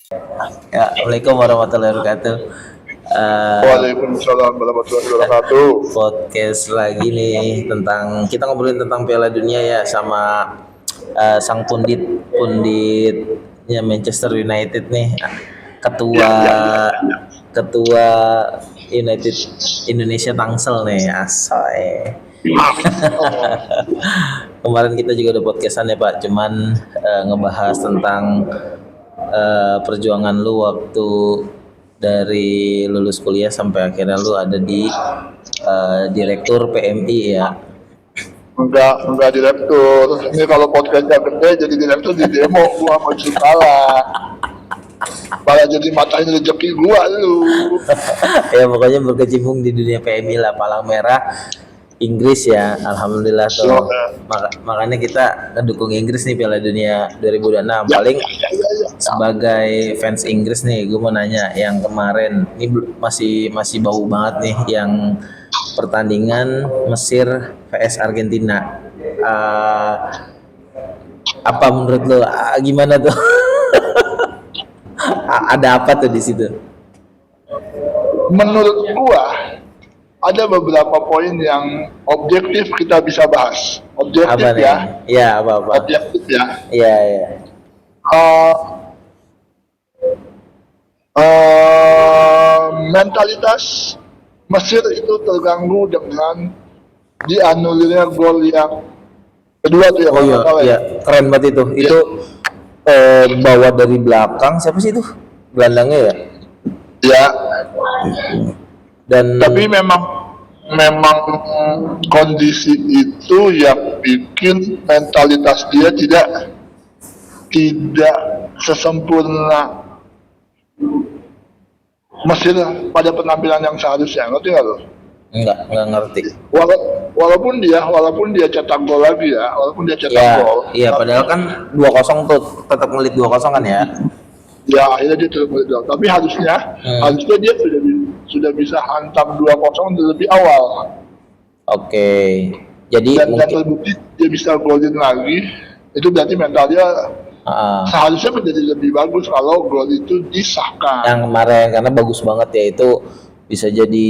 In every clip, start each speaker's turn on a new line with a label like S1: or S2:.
S1: Ya, Assalamualaikum warahmatullahi wabarakatuh.
S2: Waalaikumsalam warahmatullahi wabarakatuh.
S1: Podcast lagi nih tentang kita ngobrolin tentang Piala Dunia ya sama sang punditnya Manchester United nih,
S2: Ya,
S1: ketua
S2: ya, ya.
S1: ketua United Indonesia Tangsel nih asoy.
S2: Oh,
S1: Kemarin kita juga udah podcastan ya Pak, cuman ngebahas tentang perjuangan lu waktu dari lulus kuliah sampai akhirnya lu ada di direktur PMI ya.
S2: enggak direktur. Ini kalau podcastnya gede jadi direktur di demo gua mau kalah. Malah jadi matain rezeki gua lu.
S1: Ya pokoknya berkecimpung di dunia PMI lah, palang merah Inggris ya, alhamdulillah
S2: So,
S1: tuh. Makanya kita ngedukung Inggris nih Piala Dunia 2026.
S2: ya,
S1: Paling
S2: ya, ya, ya.
S1: sebagai fans Inggris nih, gue mau nanya yang kemarin ini masih bau banget nih yang pertandingan Mesir vs Argentina. Uh, apa menurut lo? Gimana tuh? Ada apa tuh di situ?
S2: Menurut gua ada beberapa poin yang objektif kita bisa bahas. Objektif
S1: Apa nih?
S2: ya,
S1: Ya apa?
S2: objektif ya.
S1: Iya ya.
S2: Uh, Mentalitas Mesir itu terganggu dengan dianulirnya gol yang kedua tuh ya.
S1: Oh iya, iya keren banget itu.
S2: Ya.
S1: Itu bawa dari belakang siapa sih itu? Gelandangnya ya?
S2: Ya.
S1: Dan
S2: Tapi memang kondisi itu yang bikin mentalitas dia tidak sesempurna Mesir pada penampilan yang seharusnya, ngerti nggak lo?
S1: enggak ngerti.
S2: Walaupun dia cetak gol lagi ya, walaupun dia cetak
S1: Ya,
S2: gol.
S1: iya padahal kan 2-0 tuh tetap ngelit 2-0 kan ya.
S2: Ya akhirnya dia terus gol. Tapi harusnya dia sudah bisa hantam 2-0 lebih awal.
S1: Oke. Jadi
S2: Dan
S1: mungkin
S2: terbukti dia bisa golin lagi. Itu berarti mental dia seharusnya menjadi lebih bagus kalau gol itu disahkan.
S1: Yang kemarin karena bagus banget ya, itu bisa jadi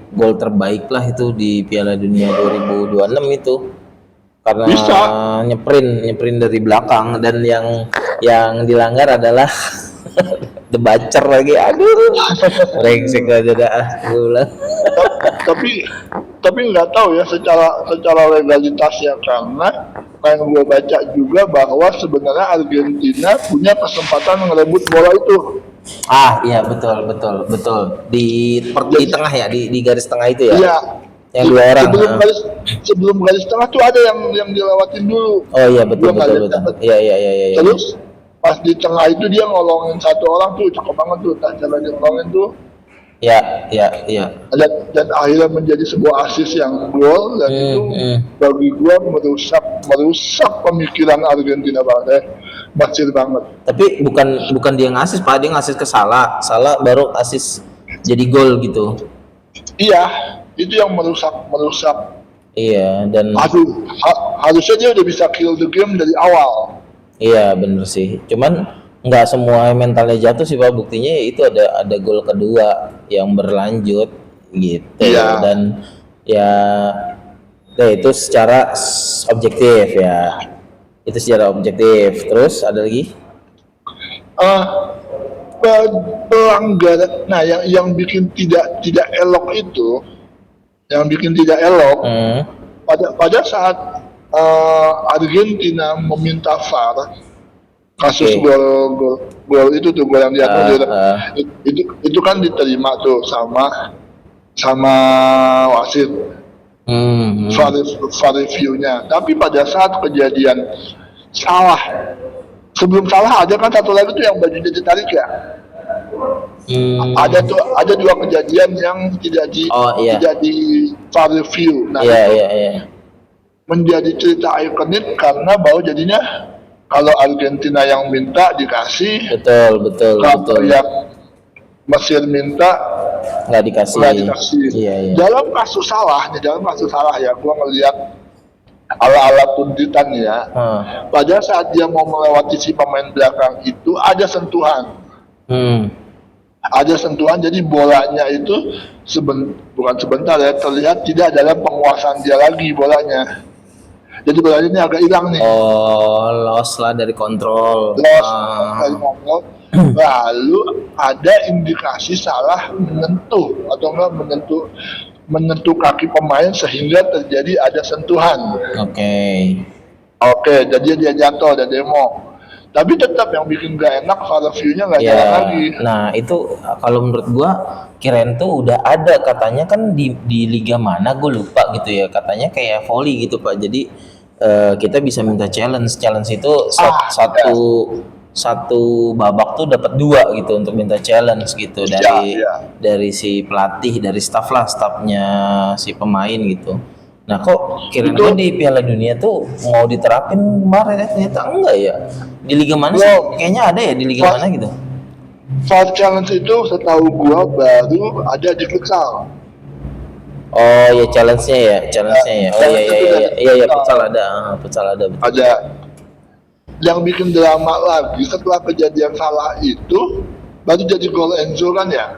S1: gol terbaik lah itu di Piala Dunia 2026 itu. Karena
S2: Bisa.
S1: nyeprin dari belakang, dan yang dilanggar adalah The Butcher lagi. Aduh. Brengsek aja dah gue bilang.
S2: tapi nggak tahu ya secara legalitas ya, karena yang gue baca juga bahwa sebenarnya Argentina punya kesempatan ngerebut bola itu.
S1: Iya betul di tengah ya, di garis tengah itu ya.
S2: Iya.
S1: Yang dua orang.
S2: Sebelum garis tengah tuh ada yang dilewatin dulu.
S1: Oh iya betul. Iya.
S2: Terus pas di tengah itu dia ngolongin satu orang tuh, cakep banget tuh cara dia ngolongin tuh.
S1: Iya.
S2: Dan akhirnya menjadi sebuah asis yang gol, dan itu bagi gua merusak pemikiran Argentina banget, Mesir banget.
S1: Tapi bukan dia ngasih Pak, dia ngasih ke Salah baru asis jadi gol gitu.
S2: Iya, itu yang merusak.
S1: Iya, dan
S2: harusnya dia udah bisa kill the game dari awal.
S1: Iya bener sih, cuman nggak semua mentalnya jatuh sih Pak, buktinya ya itu ada gol kedua yang berlanjut gitu.
S2: Iya.
S1: Dan ya itu secara objektif ya, terus ada lagi
S2: Pelanggaran. Nah, yang bikin tidak elok itu, pada saat Argentina meminta VAR kasus gol itu tuh, gol yang dianulir itu kan diterima tuh sama wasit. VAR reviewnya. Tapi pada saat kejadian sebelum salah ada kan satu lagi tuh yang bajunya ditarik ya. Ada dua kejadian yang tidak di VAR review. Nah, menjadi cerita ikonik karena bahwa jadinya kalau Argentina yang minta dikasih,
S1: betul.
S2: Yang Mesir minta
S1: nggak dikasih. Iya.
S2: Dalam kasus salah ya, gua ngelihat ala punditan ya. Pada saat dia mau melewati si pemain belakang itu ada sentuhan.
S1: Hmm.
S2: Ada sentuhan, jadi bolanya itu bukan sebentar ya, terlihat tidak dalam penguasaan dia lagi bolanya. Jadi bolanya ini agak hilang nih.
S1: Oh, loss lah dari kontrol.
S2: Loss dari kontrol. Lalu ada indikasi salah menyentuh atau enggak menyentuh kaki pemain sehingga terjadi ada sentuhan. Oke, jadi dia jatuh, ada demo. Tapi tetap yang bikin gak enak VAR review-nya gak jalan lagi.
S1: Nah itu kalau menurut gua kirain tuh udah ada katanya kan di liga mana gue lupa gitu ya, katanya kayak volley gitu Pak. Jadi kita bisa minta challenge itu satu babak tuh dapat 2 gitu untuk minta challenge gitu dari si pelatih, dari staffnya si pemain gitu. Nah kok kirain gue di Piala Dunia tuh mau diterapin kemarin ya, ternyata enggak ya. Di liga mana sih? Kayaknya ada ya di liga mana gitu.
S2: VAR challenge itu setahu gua baru ada di futsal.
S1: Oh ya challenge-nya ya. Oh iya futsal ada. Betul.
S2: Ada. Yang bikin drama lagi setelah kejadian salah itu baru jadi gol Enzo kan ya?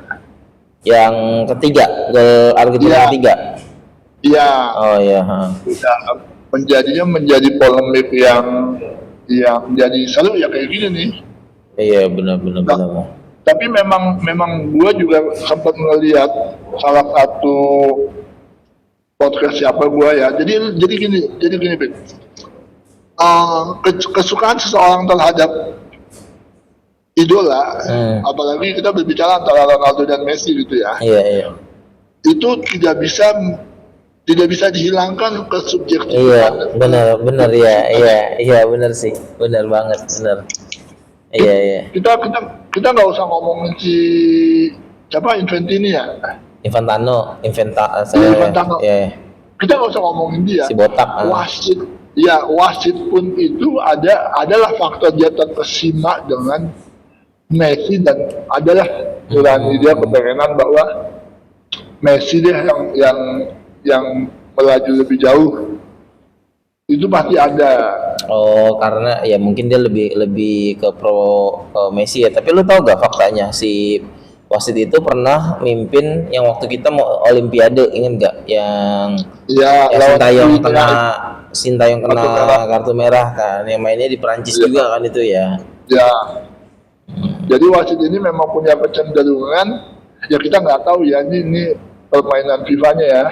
S1: Yang ketiga, gol Argentina ketiga.
S2: Iya.
S1: Oh iya.
S2: Menjadi polemik yang jadi seru ya kayak gini nih.
S1: Iya benar.
S2: Tapi memang gue juga sempat ngelihat salah satu podcast siapa gue ya. Jadi gini, Ben. Kesukaan seseorang terhadap idola, apalagi kita berbicara antara Ronaldo dan Messi gitu ya.
S1: Iya.
S2: Itu tidak bisa dihilangkan kesubjektifan.
S1: Iya, benar ya. Iya, benar sih. Benar banget, benar. Iya.
S2: Kita nggak usah ngomongin si siapa Infantino ya.
S1: Infantino.
S2: Iya. Kita nggak usah ngomongin dia.
S1: Si botak.
S2: Wasit pun itu adalah faktor dia terkesima dengan Messi dan adalah nurani dia kepengenan bahwa Messi deh yang melaju lebih jauh. Itu pasti ada.
S1: Oh, karena ya mungkin dia lebih ke Messi ya. Tapi lu tahu gak faktanya si wasit itu pernah mimpin yang waktu kita mau Olimpiade, inget gak? Yang Sintayong kena kartu merah kan, yang mainnya di Perancis juga kan itu ya.
S2: Ya. Jadi wasit ini memang punya kecenderungan, ya kita nggak tahu ya ini permainan FIFA-nya ya.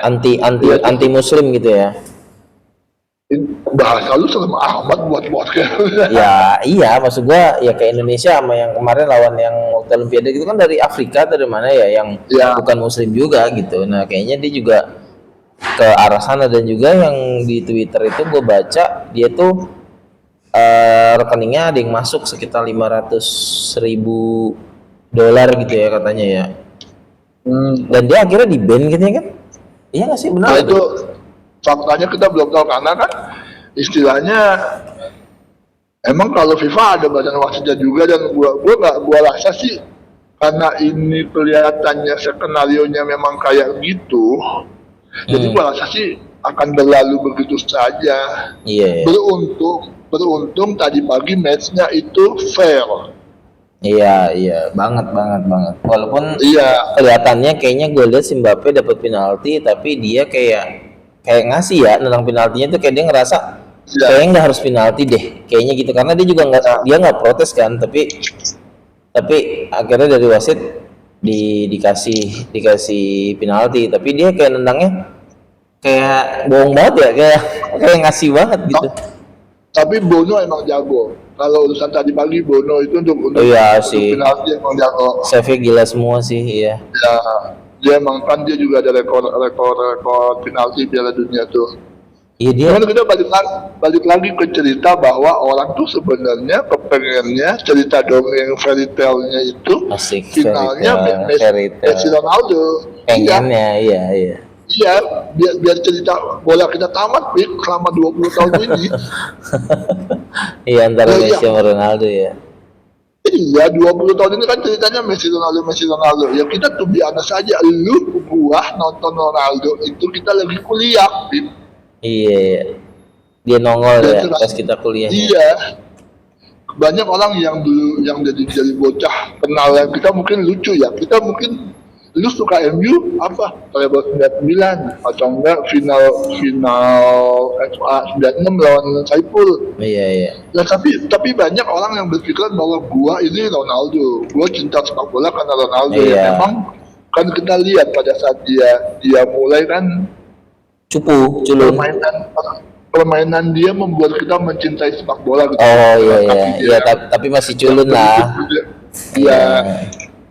S1: Anti Muslim gitu ya.
S2: Bahasa lu serem amat buat kayak.
S1: Ya iya, maksud gua ya kayak Indonesia sama yang kemarin lawan yang waktu Olimpiade gitu kan dari Afrika dari mana ya yang bukan Muslim juga gitu. Nah kayaknya dia juga ke arah sana, dan juga yang di Twitter itu gue baca dia tuh rekeningnya ada yang masuk sekitar 500.000 dolar gitu ya katanya ya. Dan dia akhirnya di ban gitu ya kan? Iya nggak sih, benar?
S2: Nah, itu faktanya kita belum tahu karena kan istilahnya emang kalau FIFA ada badan wasitnya juga, dan gua rasa sih karena ini kelihatannya skenarionya memang kayak gitu, jadi gua rasa sih akan berlalu begitu saja.
S1: Iya.
S2: Beruntung tadi pagi matchnya itu fair.
S1: Iya banget. Walaupun kelihatannya kayaknya gue lihat si Mbappe dapat penalti, tapi dia kayak ngasih ya nendang penaltinya tuh kayak dia ngerasa kayaknya nggak harus penalti deh, kayaknya gitu, karena dia juga nggak protes kan, tapi akhirnya dari wasit dikasih penalti, tapi dia kayak nendangnya kayak bohong banget ya, kayak ngasih banget gitu.
S2: Tapi Bono emang jago. Kalau urusan tadi pagi Bono itu untuk
S1: penalti
S2: emang jago.
S1: Save gila semua sih, iya.
S2: Ya, dia emang kan dia juga ada rekor penalti Piala Dunia tuh.
S1: Iya dia.
S2: Cuman kita balik lagi ke cerita bahwa orang tuh sebenarnya kepengennya cerita dongeng fairy tale-nya itu finalnya Messi Ronaldo.
S1: Pengennya, iya.
S2: Iya, biar cerita bola kita tamat selama 20 tahun ini.
S1: Iya, antara Messi sama Ronaldo ya.
S2: Iya, 20 tahun ini kan ceritanya Messi Ronaldo. Ya kita tuh biasa saja, gua nonton Ronaldo itu kita lagi kuliah,
S1: Iya. Dia nongol ya pas kita kuliah.
S2: Iya. banyak orang yang dulu yang jadi bocah kenal kita mungkin lucu ya, kita mungkin lu suka MU apa Treble 99 atau enggak final final FA 96 lawan Saiful.
S1: Iya.
S2: Ya tapi banyak orang yang berpikiran bahwa gua ini Ronaldo, gua cinta sepak bola karena Ronaldo.
S1: Iya.
S2: Ya memang kan kita lihat pada saat dia mulai kan
S1: culun.
S2: Permainan dia membuat kita mencintai sepak bola gitu.
S1: Oh iya. Tapi masih culun lah.
S2: Iya.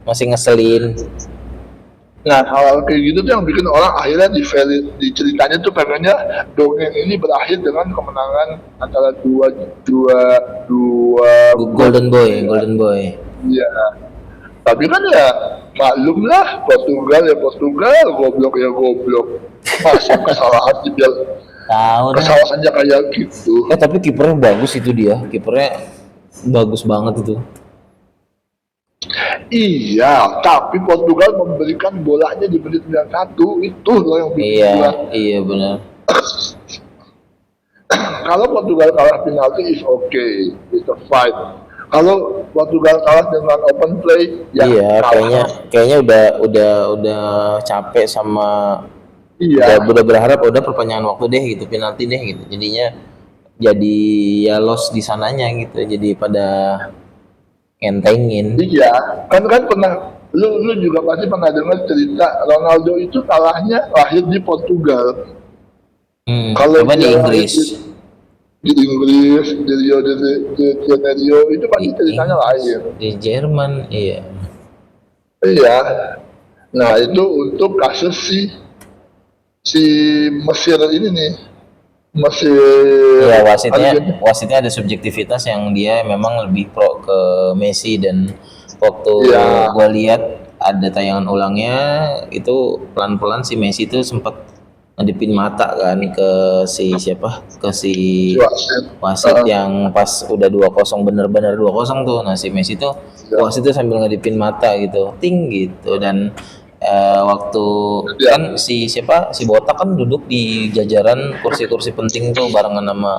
S1: Masih ngeselin.
S2: Nah, hal kayak gitu tuh yang bikin orang akhirnya di ceritanya tuh pengennya dongeng ini berakhir dengan kemenangan antara dua
S1: Golden Boy.
S2: Iya. Tapi kan ya maklum lah, Portugal, goblok. Masa kesalahan dia kesalahannya kayak gitu.
S1: Tapi kipernya bagus itu dia. Kipernya bagus banget itu.
S2: Iya, tapi Portugal memberikan bolanya di menit 91 itu loh yang bikin
S1: Iya benar.
S2: Kalau Portugal kalah penalti is okay, it's a fight. Kalau Portugal kalah dengan open play, ya
S1: iya, kayaknya udah capek sama.
S2: Iya.
S1: Udah berharap udah perpanjangan waktu deh gitu, penalti deh gitu. Jadinya jadi ya loss di sananya gitu. Jadi pada entengin.
S2: Iya, kan pernah lu juga pasti pernah dengar cerita Ronaldo itu kalahnya lahir di Portugal.
S1: Kalau di Inggris.
S2: Di Rio de Janeiro itu pasti ceritanya lahir.
S1: Di Jerman, iya.
S2: Iya. Nah itu untuk kasus si Mesir ini nih.
S1: Ya wasitnya ada subjektivitas yang dia memang lebih pro ke Messi, dan waktu gue lihat ada tayangan ulangnya itu pelan-pelan si Messi itu sempat ngedipin mata kan ke si wasit yang pas udah 2-0 bener-bener 2-0 tuh. Nah si Messi tuh wasit tuh sambil ngedipin mata gitu, ting gitu. Dan waktu kan si Botak kan duduk di jajaran kursi-kursi penting tuh barengan sama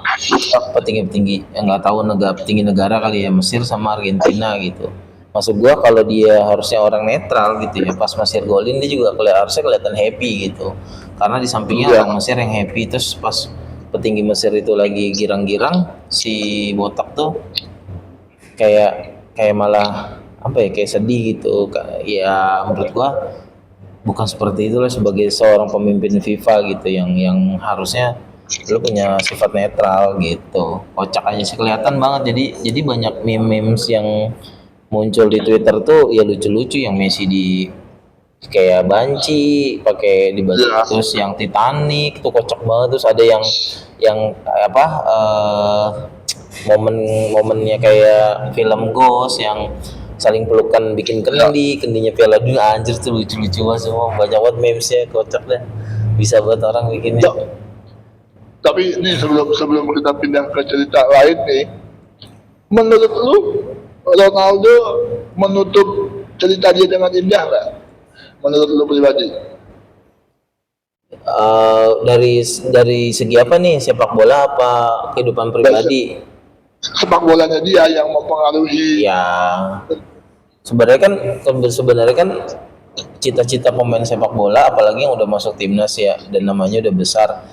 S1: petinggi-petinggi yang nggak tahu petinggi negara kali ya, Mesir sama Argentina gitu. Maksud gua kalau dia harusnya orang netral gitu ya, pas Mesir golin dia juga harusnya kelihatan happy gitu, karena di sampingnya orang Mesir yang happy. Terus pas petinggi Mesir itu lagi girang-girang, si Botak tuh kayak malah kayak sedih gitu. Ya menurut gua bukan seperti itulah sebagai seorang pemimpin FIFA gitu, yang harusnya lu punya sifat netral gitu. Kocak aja sih, kelihatan banget. Jadi banyak memes yang muncul di Twitter tuh ya lucu-lucu, yang Messi di kayak banci pakai di baju, terus yang Titanic itu kocak banget. Terus ada yang momennya kayak film Ghost yang saling pelukan bikin kendinya Piala Dunia. Anjir tuh lucu-lucu banget semua, banyak banget memesnya, kocak deh, bisa buat orang bikinnya.
S2: Tapi ini sebelum kita pindah ke cerita lain nih, menurut lu Ronaldo menutup cerita dia dengan indah nggak? Menurut lu pribadi?
S1: Dari segi apa nih, sepak bola apa kehidupan pribadi?
S2: Sepak bolanya dia yang mempengaruhi.
S1: Ya sebenarnya kan cita-cita pemain sepak bola, apalagi yang udah masuk timnas ya dan namanya udah besar,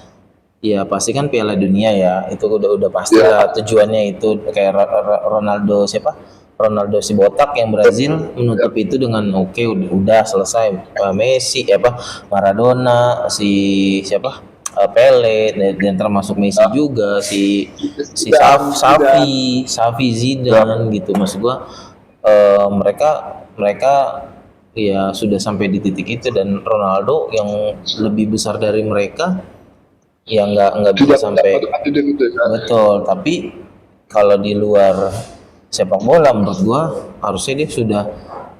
S1: ya pasti kan Piala Dunia ya, itu udah pasti lah tujuannya. Itu kayak Ronaldo si Botak yang Brazil menutup itu dengan udah selesai. Messi Maradona, Pele, dan termasuk Messi juga, si Xavi, Zidane gitu. Maksud gua mereka ya sudah sampai di titik itu, dan Ronaldo yang lebih besar dari mereka ya nggak bisa sampai betul. Tapi kalau di luar sepak bola menurut gua harusnya dia sudah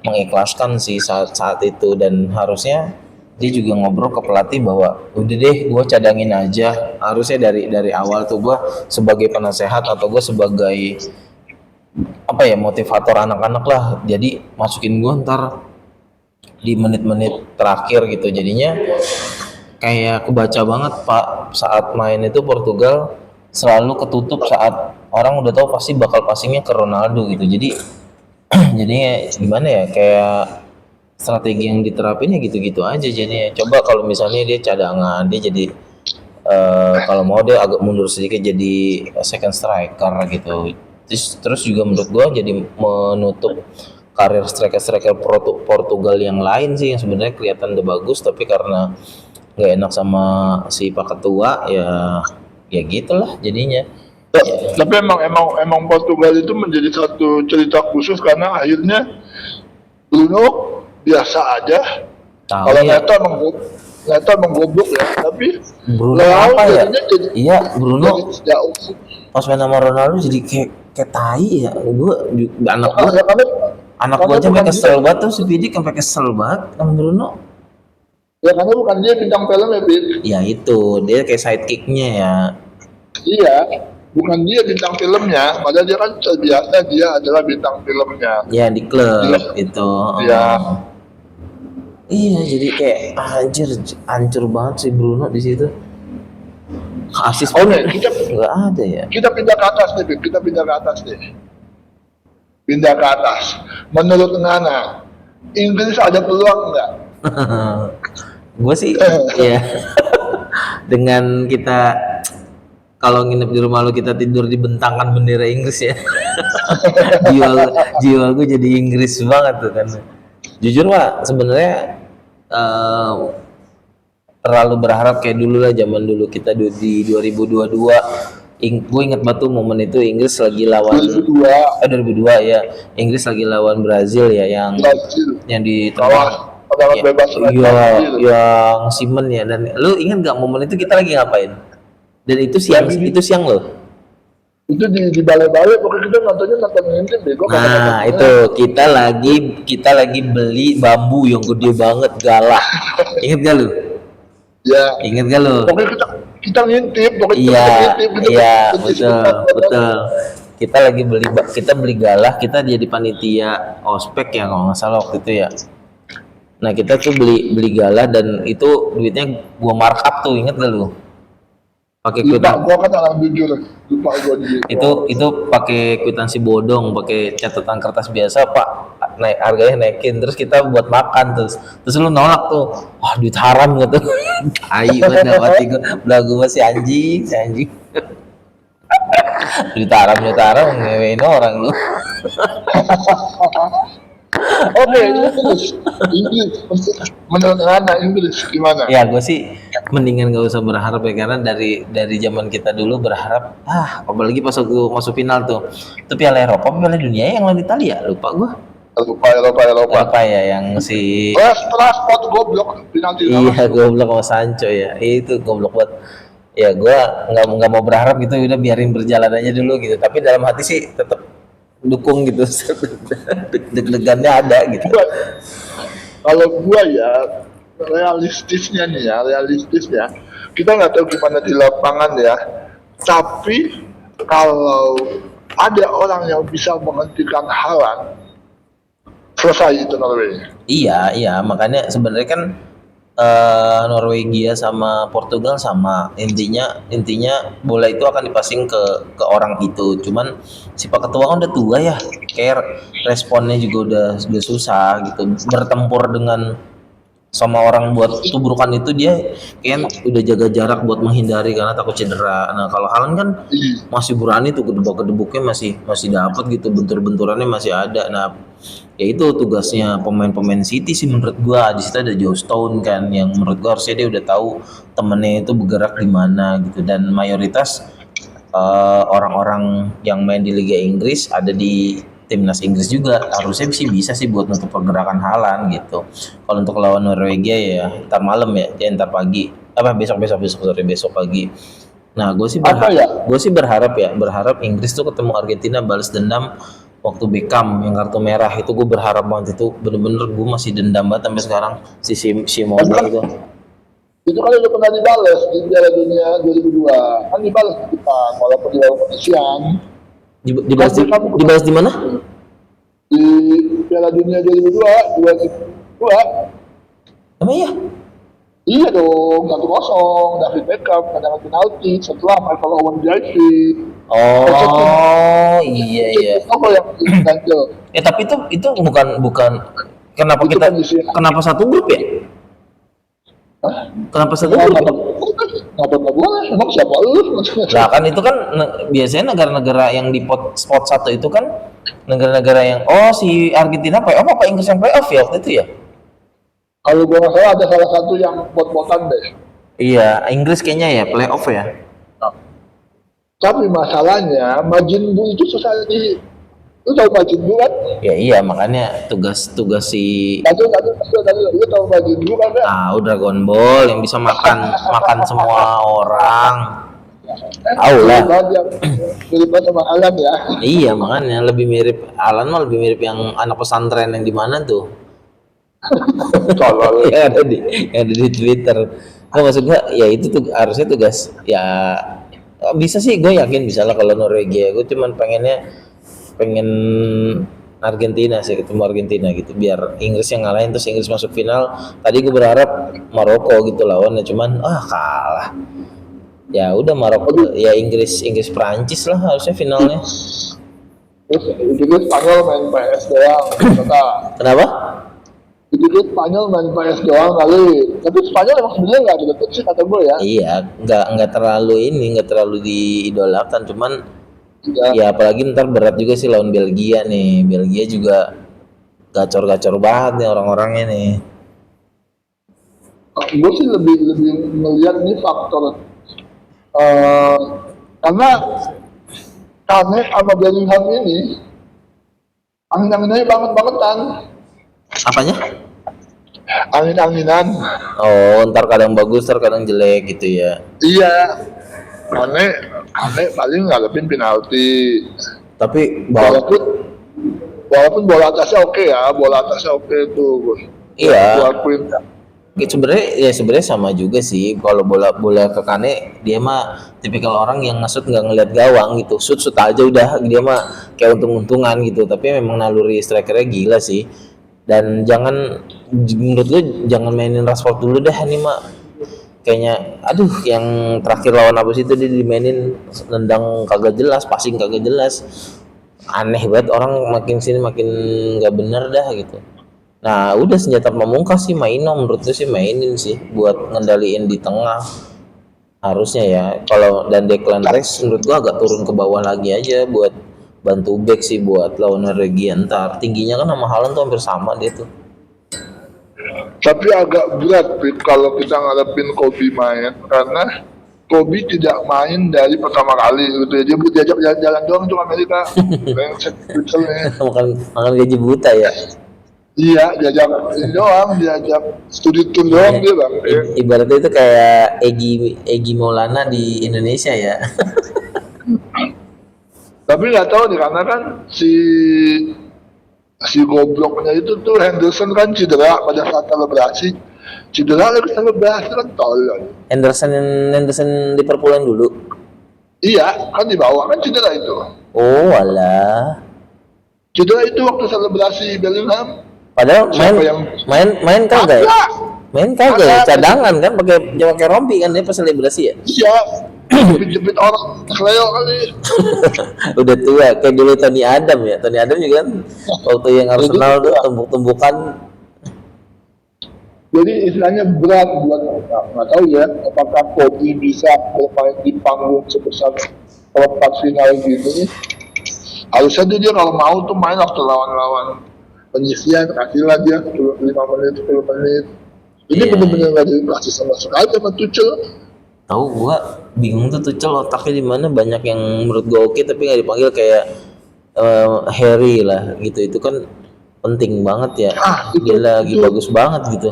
S1: mengikhlaskan sih saat itu, dan harusnya dia juga ngobrol ke pelatih bahwa udah deh gue cadangin aja. Harusnya dari awal tuh gue sebagai penasehat atau gue sebagai motivator anak-anak lah, jadi masukin gue ntar di menit-menit terakhir gitu. Jadinya kayak kebaca banget Pak saat main itu Portugal selalu ketutup saat orang udah tahu pasti bakal passingnya ke Ronaldo gitu. Jadi jadinya gimana ya, kayak strategi yang diterapin ya gitu-gitu aja jadinya. Coba kalau misalnya dia cadangan, dia jadi kalau mau dia agak mundur sedikit jadi second striker gitu. Terus juga menurut gua jadi menutup karir striker-striker Portugal yang lain sih, yang sebenarnya kelihatan udah bagus tapi karena nggak enak sama si Pak Ketua ya gitulah jadinya.
S2: Tapi emang Portugal itu menjadi satu cerita khusus karena akhirnya Bruno biasa aja. Kalau
S1: ya.
S2: Neto menggoblok ya, tapi
S1: Bruno apa ya? Iya, Bruno pas main sama Ronaldo jadi kayak tai ya. Anak gua aja sampai kesel banget tuh, si Pidik sampai kesel banget sama Bruno.
S2: Ya karena bukan dia bintang film ya, Bid.
S1: Ya itu, dia kayak sidekicknya ya.
S2: Iya, bukan dia bintang filmnya, padahal dia kan terbiasa dia adalah bintang filmnya.
S1: Ya di klub itu.
S2: Iya.
S1: Iya, jadi kayak hancur banget sih Bruno di situ. Asis
S2: kita
S1: nggak ada ya.
S2: Kita pindah ke atas nih, Bid. Pindah ke atas. Menurut Nana, Inggris ada peluang nggak?
S1: Gue sih ya dengan kita kalau nginep di rumah lo kita tidur dibentangkan bendera Inggris ya. jiwa gue jadi Inggris banget tuh kan. Jujur Pak, sebenarnya terlalu berharap kayak dulu lah, zaman dulu kita di 2022. Gue inget batu momen itu Inggris lagi lawan 2002 ya, Inggris lagi lawan Brazil ya, yang di tengah yang Simon ya. Dan lu ingat gak momen itu kita lagi ngapain? Dan itu siang loh.
S2: Itu di balai-balai, pokoknya kita nonton ngintip deh.
S1: Nah itu kita lagi beli bambu yang gede banget, galak. Ingat gak lu?
S2: Ya.
S1: Ingat gak lu?
S2: Pokoknya kita ngintip,
S1: iya betul. Kita beli galah, kita jadi panitia ospek ya kalau nggak salah waktu itu ya. Nah kita tuh beli galah dan itu duitnya gua markup tuh, inget gak lu? Pakai kwitansi.
S2: Gua kan orang jujur, lupa gua di.
S1: Itu pakai kwitansi bodong, pakai catatan kertas biasa Pak, harganya naikin, terus kita buat makan terus lu nolak tuh, wah duit haram gitu. Tai banget hati gua, belagu masih anjing. duit haram ngewein orang lu.
S2: Oke, Inggris. Menurut Anda Inggris gimana?
S1: Ya gue sih mendingan gak usah berharap ya, karena dari zaman kita dulu berharap, apalagi pas gue masuk final tuh, itu Piala Eropa, Piala Dunia yang lawan Italia, lupa gue. Eropa ya, yang si
S2: Rashford goblok penalti.
S1: Iya, goblok sama Sancho ya, itu goblok banget. Ya gue nggak mau berharap gitu, udah biarin berjalan aja dulu gitu. Tapi dalam hati sih tetap dukung gitu. Deg-degannya ada gitu.
S2: Kalau gua ya realistisnya kita nggak tahu gimana di lapangan ya, tapi kalau ada orang yang bisa menghentikan Haaland, selesai itu Norway.
S1: Iya makanya sebenarnya kan Norwegia sama Portugal sama, intinya bola itu akan dipasing ke orang itu. Cuman si Pak Ketua kan udah tua ya, kayak responnya juga udah susah gitu, bertempur dengan sama orang buat tubrukan itu, dia kayak udah jaga jarak buat menghindari karena takut cedera. Nah kalau Haaland kan masih berani tuh, gedebuk-gedebuknya masih dapat gitu, bentur-benturannya masih ada. Nah ya itu tugasnya pemain-pemain City sih menurut gua. Di situ ada Joe Stone kan, yang menurut gua harusnya dia udah tahu temennya itu bergerak di mana gitu. Dan mayoritas orang-orang yang main di Liga Inggris ada di timnas Inggris juga, harusnya sih bisa sih buat nutup pergerakan Haaland gitu. Kalau untuk lawan Norwegia ya ntar malam ya ntar pagi, besok pagi. Nah gue sih berharap Inggris tuh ketemu Argentina balas dendam waktu Beckham yang kartu merah itu. Gue berharap banget, itu bener-bener gue masih dendam banget sampai sekarang si Simone itu.
S2: Itu kan udah pernah dibalas di Piala Dunia 2002, kan dibalas di Jepang walaupun di bawah siang.
S1: Dibahas di mana?
S2: Di Piala Dunia 2002.
S1: Emang iya?
S2: Iya dong, 1-0 David Beckham tendangan penalti setelah Michael Owen Jaivi.
S1: Oh iya iya.
S2: Apa yang ganjel?
S1: Ya tapi itu bukan kenapa
S2: Itu
S1: kita
S2: kondisi.
S1: kenapa satu grup ya?
S2: Hah?
S1: Kenapa satu grup ya?
S2: Kenapa nggak boleh? Emang siapa lu?
S1: Nah kan itu kan biasanya negara-negara yang di spot satu itu kan negara-negara yang si Argentina playoff apa Inggris yang playoff ya waktu itu ya?
S2: Kalau gue nggak salah ada salah satu yang bot-botan deh.
S1: Iya, Inggris kayaknya ya playoff ya.
S2: Nah, tapi masalahnya Majin Buu itu susah di. Lu tahu Majin Buu kan?
S1: Ya iya makanya tugas si
S2: Tadi lu tahu Majin Buu kan?
S1: tahu Dragon Ball yang bisa makan semua orang. Tahu lah.
S2: Mirip sama Alan ya.
S1: Iya makanya lebih mirip Alan mah lebih mirip yang anak pesantren yang di mana tuh?
S2: Tolol.
S1: yang ada di Twitter. Nah, maksud gua ya itu tuh harusnya tugas ya bisa sih gue yakin bisa lah kalau Norwegia. Gue cuman pengen Argentina sih ketemu Argentina gitu biar Inggris yang ngalahin terus Inggris masuk final. Tadi gue berharap Maroko gitu lawannya cuman kalah. Ya udah Maroko ya Inggris Perancis lah harusnya finalnya.
S2: Terus itu Spanyol main PS doang.
S1: Kenapa?
S2: Itu Spanyol main PS doang kali. Tapi Spanyol emang sebenarnya nggak deket sih kata gue ya.
S1: Iya, nggak terlalu diidolakan, cuman ya apalagi ntar berat juga sih lawan Belgia nih. Belgia juga gacor-gacor banget nih orang-orangnya nih.
S2: Gue sih lebih melihat nih faktor karena Kane sama Bellingham ini angin-anginannya banget-bangetan.
S1: Apanya?
S2: Angin-anginan.
S1: Ntar kadang bagus, ntar kadang jelek gitu ya.
S2: Iya. Kane paling ngadepin penalti.
S1: Tapi
S2: walaupun bola atasnya oke ya, bola atasnya oke tuh.
S1: Iya. Sebenarnya sama juga sih kalau bola ke Kane dia mah tipikal orang yang nge-shoot nggak ngeliat gawang gitu, shoot aja udah dia mah kayak untung-untungan gitu. Tapi memang naluri strikernya gila sih. Dan menurut gue jangan mainin Rashford dulu dah ini mah kayaknya yang terakhir lawan apa sih itu dia dimainin nendang kagak jelas, passing kagak jelas, aneh banget orang makin sini makin nggak bener dah gitu. Nah udah senjata pamungkas sih menurut gue sih mainin sih buat ngendaliin di tengah harusnya ya. Kalau dan Declan Rice menurut gue agak turun ke bawah lagi aja buat bantu back sih buat lawan Norwegia. Ntar tingginya kan sama Haaland tuh hampir sama dia tuh.
S2: Tapi agak berat kalau kita ngadepin Kobe main karena Kobe tidak main dari pertama kali gitu ya. Dia diajak jalan-jalan doang tuh Amerika.
S1: makan gaji buta ya.
S2: Iya, diajak studi tour doang dia bang.
S1: Ibaratnya itu kayak Egy Maulana di Indonesia ya.
S2: Tapi nggak tahu nih karena kan si gobloknya itu tuh Henderson kan cedera pada saat selebrasi. Cedera lagi selebrasi kan tolol.
S1: Henderson Liverpoolan dulu.
S2: Iya, kan dibawa kan cedera itu.
S1: Oh alah.
S2: Cedera itu waktu selebrasi Bellingham.
S1: Padahal main kagak ya? Main kagak cadangan kan pakai rompi kan dia pas selebrasi ya?
S2: Iya. Jepit orang Leo kali.
S1: Udah tua kayak dulu Tony Adam ya. Tony Adam juga kan waktu yang Arsenal tuh tumbuk-tumbukan.
S2: Jadi istilahnya berat buat nggak tahu ya apakah Kobe bisa bermain di panggung sebesar perempat final gitu. Harusnya dia kalau mau tuh main waktu lawan penyisian kasihlah dia 5 menit 10 menit. Ini benar-benar nggak dikasih sama sekali sama Tuchel.
S1: Tahu gua bingung tuh Tuchel otaknya di mana, banyak yang menurut gua oke tapi nggak dipanggil kayak Harry lah gitu. Itu kan penting banget ya. Dia lagi bagus banget gitu.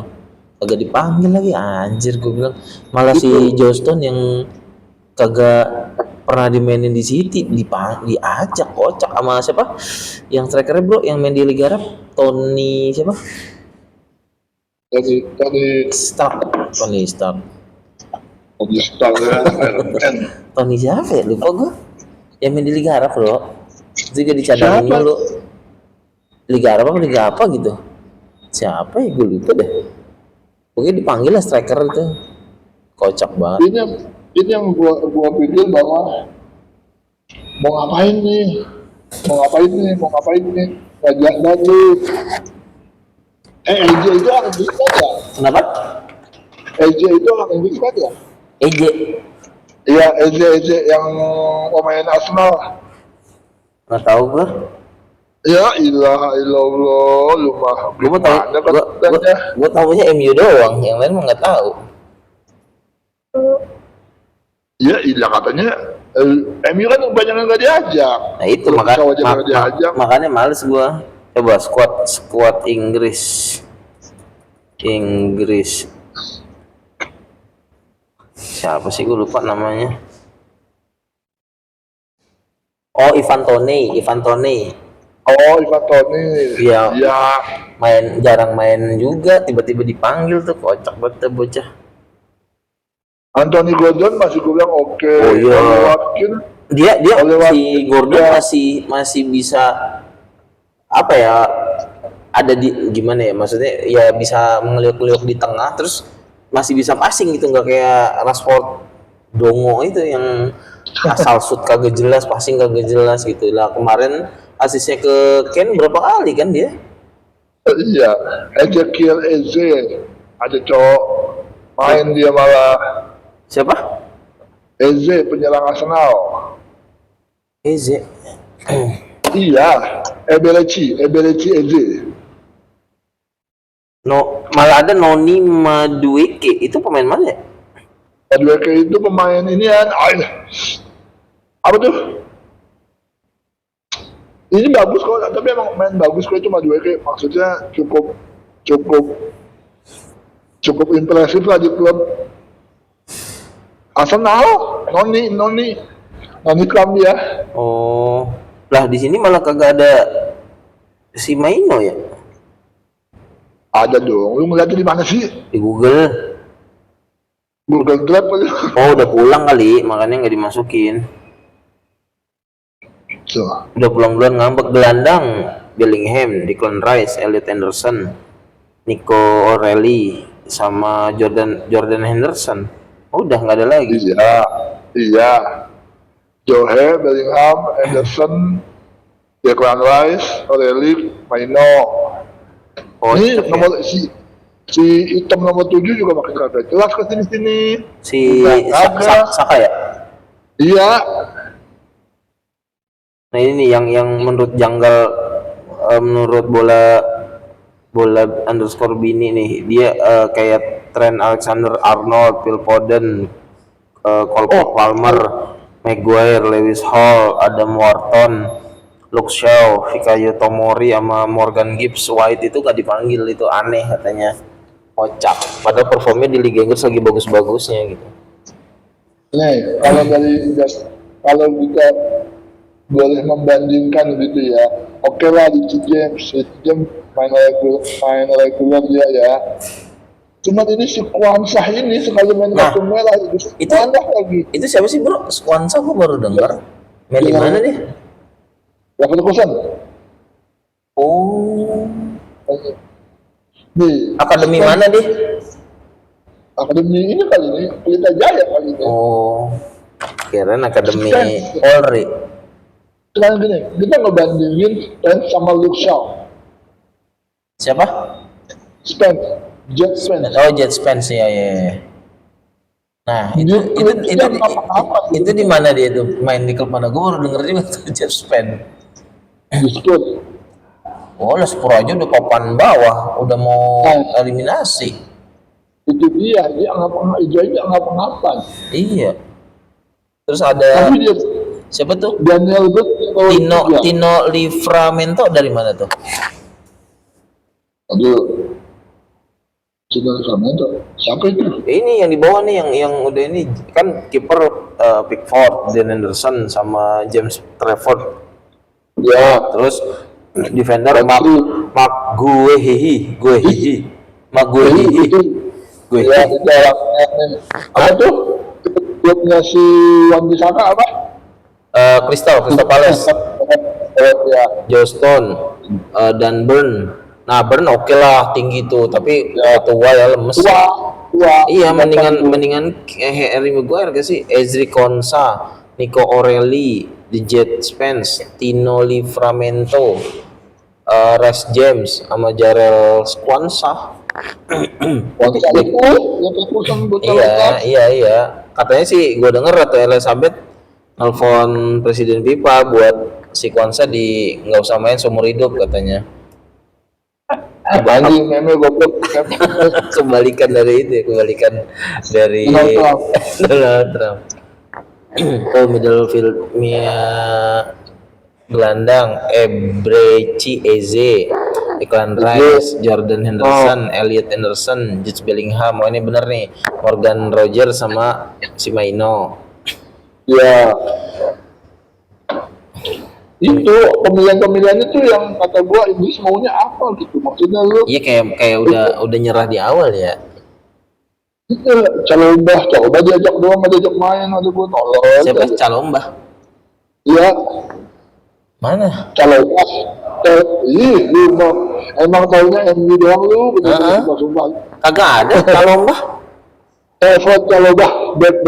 S1: Kagak dipanggil lagi anjir gua bilang. Malah si Johnston yang kagak pernah dimainin di City diajak kocak sama siapa? Yang strikernya bro yang main di Liga Arab Tony siapa? Tony Stark Tony siapa ya? Lupa gue. Yang main di Liga Arab bro. Juga dicadangin dulu. Liga Arab apa Liga apa gitu? Siapa ya? Gue lupa deh. Mungkin dipanggil lah striker itu. Kocak banget.
S2: Ini yang gua pikir bahwa mau ngapain nih? Ngajak dulu. EJ itu akan bisa ya?
S1: Kenapa?
S2: EJ itu akan bisa ya?
S1: EJ.
S2: Iya, EJ yang pemain Arsenal.
S1: Nggak tahu gua.
S2: Ya ilah lu mah.
S1: Gua tahu. Gua tahunya MU doang, yang lain mah nggak tahu.
S2: Iya, katanya MU kan banyak yang nggak diajak.
S1: Nah itu makanya males gua. Coba squad Inggris. Siapa sih, gue lupa namanya. Oh, Ivan Toney.
S2: Oh, Ivan Toney.
S1: Iya. Jarang main juga, tiba-tiba dipanggil tuh, kocak banget tuh bocah.
S2: Anthony Gordon masih gue bilang oke.
S1: Oh iya. Dia si Gordon
S2: ya.
S1: masih bisa apa ya? Ada di gimana ya? Maksudnya ya bisa ngeliuk-ngeliuk di tengah, terus masih bisa passing gitu, nggak kayak Rashford dongo itu yang asal shoot kagak jelas, passing kagak jelas gitu lah. Kemarin asisnya ke Ken berapa kali kan dia?
S2: Iya, Ezekiel Eze ada cowok main dia malah.
S1: Siapa?
S2: Eze, penyerang Arsenal.
S1: Eze.
S2: Iya, Ebelechi Eze.
S1: No, malah ada Noni Madueke, itu pemain mana ya?
S2: Madueke itu pemain ini kan, apa tuh? Ini bagus kok, tapi emang main bagus kok itu Madueke, maksudnya cukup impresif lah di klub Arsenal. Noni Kambia.
S1: Oh, lah di sini malah kagak ada si Maino ya?
S2: Ada dong. Lu ngeliatnya di mana sih?
S1: Di Google
S2: Drive aja.
S1: Oh, udah pulang kali, makanya nggak dimasukin.
S2: So.
S1: Udah pulang duluan, ngambek. Gelandang Bellingham, Declan Rice, Elliot Anderson, Nico O'Reilly, sama Jordan Henderson. Udah nggak ada lagi.
S2: Iya. Joe, Bellingham, Anderson, Declan Rice, O'Reilly, Maino. Oh, ini nomor si hitam nomor 7 juga makin kagak jelas ke sini.
S1: Si Saka ya?
S2: Iya.
S1: Nah ini yang menurut janggal, menurut bola _ Bini nih, dia kayak Trent Alexander-Arnold, Phil Foden, Cole Palmer, Maguire, Lewis Hall, Adam Wharton, Luke Shaw, Fikayo Tomori sama Morgan Gibbs White itu gak dipanggil, itu aneh katanya, kocak. Padahal performnya di Liga Inggris lagi bagus-bagusnya gitu.
S2: Nih, kalau kita boleh membandingkan gitu ya, oke lah di James main regular dia ya. Cuma ini si Kwanzaa ini sekali main kartu merah itu lagi.
S1: Itu siapa sih bro? Kwanzaa gue baru dengar. Main di mana dia?
S2: Leverkusen.
S1: Oh.
S2: Nih,
S1: akademi mana dia?
S2: Akademi ini kali ini, Pelita Jaya kali ini.
S1: Oh. Kirain akademi Polri.
S2: Sekarang gini, kita ngebandingin Spence sama Luke Shaw.
S1: Siapa?
S2: Jet Spence.
S1: Oh, Jet Spence ya. Nah, itu di mana dia tuh? Main di klub mana? Gue baru denger juga tuh Jet Spence.
S2: Di Spurs.
S1: Oh, Spurs aja udah papan bawah, udah mau eliminasi.
S2: Itu dia nggak pengapa.
S1: Iya. Terus ada siapa tuh?
S2: Daniel
S1: Tino Livramento dari mana tuh?
S2: Aduh. Tino Livramento. Siapa itu?
S1: Ini yang di bawah nih, yang udah ini kan kiper Pickford, Dan Henderson sama James Trafford.
S2: Ya.
S1: Terus defender Mark Guehi.
S2: Ya, itu apa tuh? Klubnya si Wan Bisaka apa?
S1: Crystal Palace.
S2: Ya.
S1: Joe Stone, Dan Burn, Nah, Burn oke lah tinggi tuh, tapi tua ya lemes.
S2: Tua.
S1: Iya, mendingan Harry Maguire gak sih? Ezri Konsa, Nico Orelli, The Jet Spence, Tino Livramento, Reece James sama Jarrell Quansah. Iya. Katanya sih gue denger Ratu Elizabeth nelfon Presiden FIFA buat si Quansah nggak usah main seumur hidup katanya. Kebalikan dari Donald Trump. Middle gelandang Ebrechi Eze, Declan Rice, Jordan Henderson, Elliot Anderson, Jude Bellingham. Oh ini bener nih, Morgan Rogers sama si Maino.
S2: Ya. Itu pemilihan-pemilihannya tuh yang kata gua Inggris maunya apa gitu, maksudnya lu?
S1: Iya kayak udah nyerah di awal ya.
S2: Coba diajak main, ada gua tolong.
S1: Siapa Calombah?
S2: Iya.
S1: Mana?
S2: Calombah. Lu emang taunya MU doang lu, sumpah.
S1: Kagak ada Calombah.
S2: Calombah, back.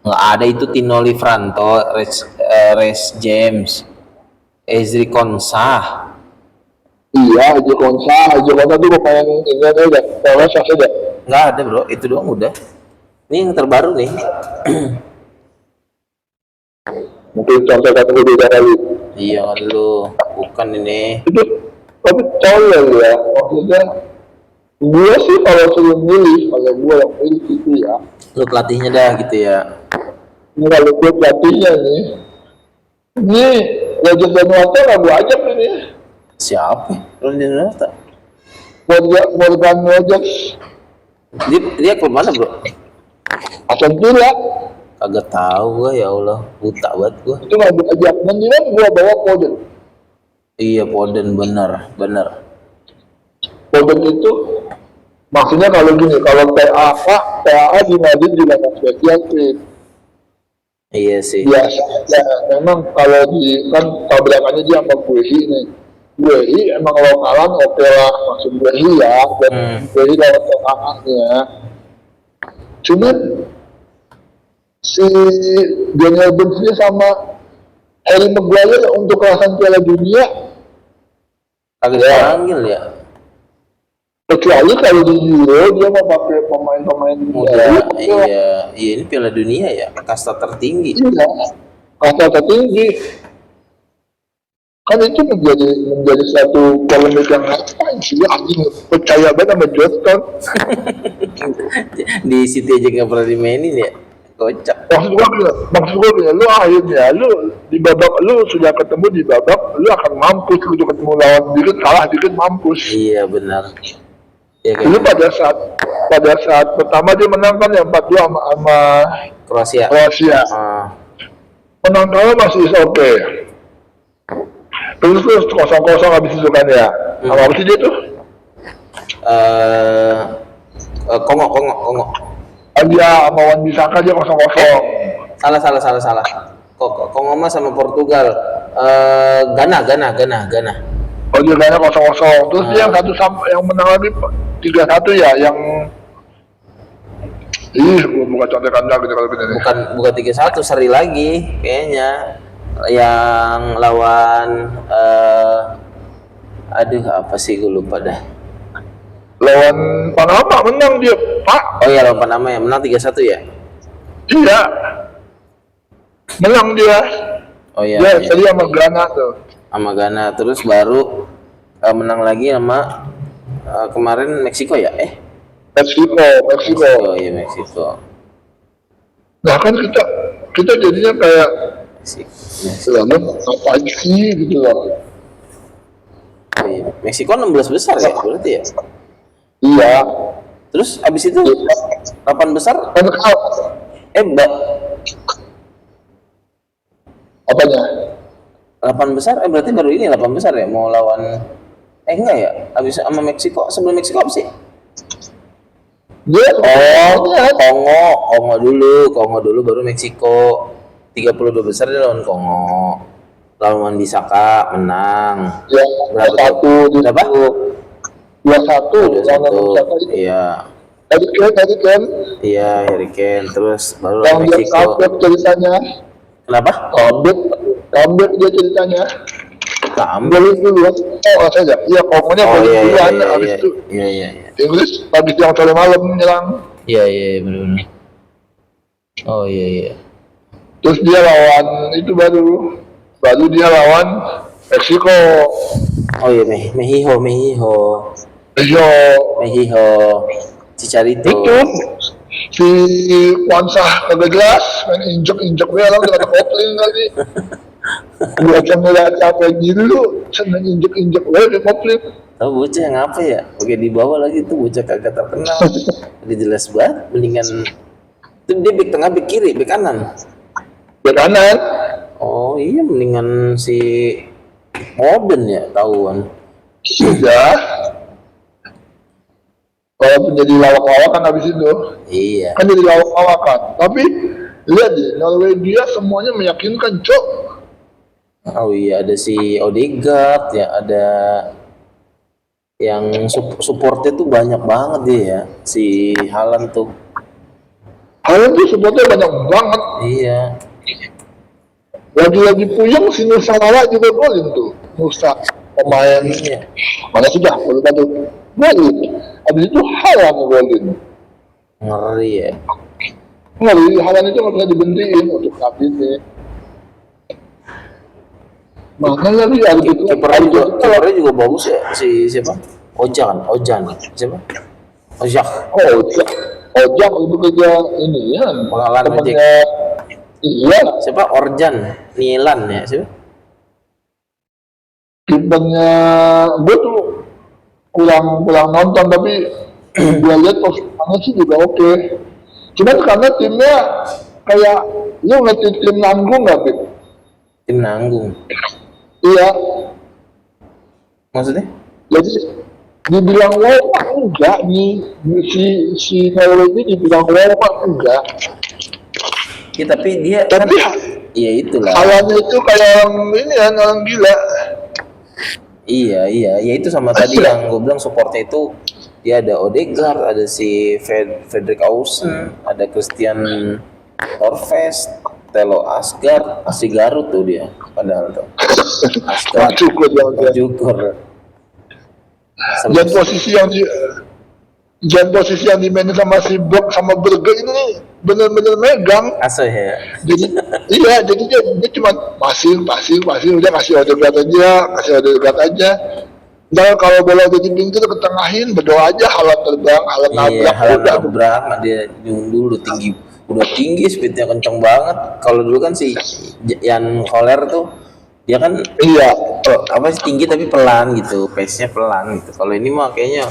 S1: Nggak ada, itu Tino Livranto, Reece James, Ezri Konsa.
S2: Iya, Ezri Konsa tuh pemain ini aja, Torres aja.
S1: Nggak ada bro, itu doang udah. Ini yang terbaru nih.
S2: Mungkin contohnya beda kali.
S1: Iya kan lu, bukan ini.
S2: Itu tapi tolong ya, maksudnya gue sih kalau suruh milih, kalau gue yang pilih itu ya.
S1: Lu pelatihnya dah gitu ya.
S2: Ini kalau gue pelatihnya nih, ini Roger Danuarta nggak gue ajak ini.
S1: Siapa? Roger Danuarta?
S2: Morgan Rogers.
S1: Dia klub mana bro?
S2: Aston Villa.
S1: Kagak tahu gua, ya Allah, buta banget gua.
S2: Itu nggak gue ajak, mendingan gue bawa Foden.
S1: Iya Foden, bener.
S2: Foden itu maksudnya kalau gini, kalau PAA di Madrid juga nggak spesial sih.
S1: Iya sih.
S2: Biasa ya, memang kalau di kan tabrakannya dia sama Guehi nih. Guehi emang lokalan oke lah, maksud Guehi ya, dan Guehi lewat lokalannya. Cuman si Daniel Burns sama Harry Maguire untuk kelasan Piala Dunia
S1: kagak dipanggil ya.
S2: Kecuali kalau di Euro dia mau pakai pemain-pemain
S1: muda. Iya, ini Piala Dunia ya, kasta tertinggi.
S2: Iya, kasta tertinggi. Kan itu menjadi satu polemik yang ngapain sih anjing, percaya banget sama Johnston.
S1: Di City aja nggak pernah dimainin ya, kocak.
S2: Maksud gua lu akhirnya di babak lu sudah ketemu di babak lu akan mampus, lu ketemu lawan dikit kalah dikit mampus.
S1: Iya benar. Ya,
S2: dulu pada saat pertama dia menang kan ya 4-2 sama
S1: Kroasia.
S2: Menang kalah masih oke. Terus 0-0 habis itu kan ya. Apa sih dia tuh?
S1: Kongo.
S2: Dia sama Wan Bisaka dia 0-0.
S1: Salah. Kongo mah sama Portugal. Ghana.
S2: Oh dia Ghana 0-0. Terus dia yang satu yang menang lagi 3-1 ya, yang bukan contekan lagi kalau gini.
S1: Bukan 3-1, seri lagi kayaknya. Yang lawan apa sih gue lupa dah.
S2: Lawan Panama menang dia, Pak.
S1: Oh iya, lawan Panama ya, menang 3-1 ya?
S2: Iya. Menang dia.
S1: Oh iya.
S2: Dia tadi sama Ghana tuh.
S1: Sama Ghana, terus baru menang lagi sama kemarin Meksiko ya?
S2: Meksiko.
S1: Iya, Meksiko.
S2: Nah kan kita jadinya kayak apa sih gitu loh.
S1: Meksiko 16 besar ya berarti ya?
S2: Iya.
S1: Terus abis itu 8 besar? Mbak.
S2: Apanya?
S1: 8 besar? Berarti baru ini 8 besar ya? Mau lawan enggak ya? Abis sama Meksiko, sebelum Meksiko apa sih?
S2: Dia
S1: Kongo dulu baru Meksiko. 32 besar dia lawan Kongo. lawan Bisaka menang.
S2: Ya,
S1: Berapa
S2: satu
S1: tuh? Berapa?
S2: 2-1 lawan
S1: 2-1.
S2: Bisaka itu.
S1: Iya.
S2: Tadi kan
S1: Iya, Harry Kane. Terus baru
S2: yang dia
S1: Meksiko.
S2: comeback ceritanya.
S1: Kenapa?
S2: Comeback dia ceritanya. Golin duluan. Oh, saja. Iya, komennya golin duluan. Habis itu.
S1: Iya.
S2: Inggris habis yang sore malam menyerang.
S1: Iya, benar. Oh iya.
S2: Terus dia lawan itu baru dia lawan Meksiko.
S1: Oh iya, Mexico.
S2: Mexico.
S1: Cicarito.
S2: Itu si Kwansah kagak jelas, main injek dia lah dengan kopling kali. Gua aja ngeliat capek gitu, seneng injek gue di kopling.
S1: Tahu bocah yang apa ya? Oke di bawah lagi tuh bocah kagak terkenal. Udah jelas banget, mendingan itu dia bek tengah, bek kiri, bek kanan.
S2: Bek kanan.
S1: Oh iya, mendingan si Modern ya tahuan.
S2: Sudah. Kalau menjadi lawak-lawakan habis itu.
S1: Iya.
S2: Kan jadi lawak-lawakan. Tapi lihat deh, Norwegia semuanya meyakinkan, Cok.
S1: Oh iya, ada si Odegaard ya, ada yang supportnya tuh banyak banget dia ya, si Haaland tuh.
S2: Haaland tuh supportnya banyak banget.
S1: Iya.
S2: Lagi-lagi puyeng si Nusa Lala juga golin tuh. Nusa pemain.
S1: Iya.
S2: Mana sudah lupa tuh. Golin. Habis itu Haaland golin.
S1: Ngeri ya.
S2: Ngeri, Haaland itu nggak bisa dibentiin untuk saat ini. Mana lagi ada gitu.
S1: Kipernya juga bagus ya, si siapa? Ojan siapa?
S2: Ojak itu kerja ini ya.
S1: Pengalaman ojek.
S2: Iya.
S1: Siapa? Orjan Nilan ya siapa?
S2: Kipernya gue tuh kurang nonton tapi gue lihat posisinya sih juga oke. Cuman karena timnya kayak lu ngerti tim nanggung nggak, Bik?
S1: Tim nanggung.
S2: Iya.
S1: Maksudnya?
S2: Jadi dibilang wow enggak nih si Norway ini dibilang wow enggak.
S1: Ya tapi dia
S2: tapi
S1: kan, iya itulah.
S2: Haaland itu kayak orang gila.
S1: Iya, ya itu sama tadi yang gue bilang supportnya itu dia ada Odegaard, ada si Fredrik Ausen, ada Christian Torves, Telo Asgard, asli Garut tuh dia padahal tuh. Asgard Cukur.
S2: Dan posisi yang dimainin sama si Brock sama Berger ini bener-bener megang.
S1: Asuh ya.
S2: Jadi dia cuma pasing udah kasih Odegaard aja. Dan kalau bola udah di pinggir ketengahin, berdoa aja Haaland terbang, Haaland
S1: nabrak, dia dulu tinggi, speednya kenceng banget. Kalau dulu kan si Jan Koller tuh dia kan tinggi tapi pelan gitu, pace-nya pelan gitu. Kalau ini mah kayaknya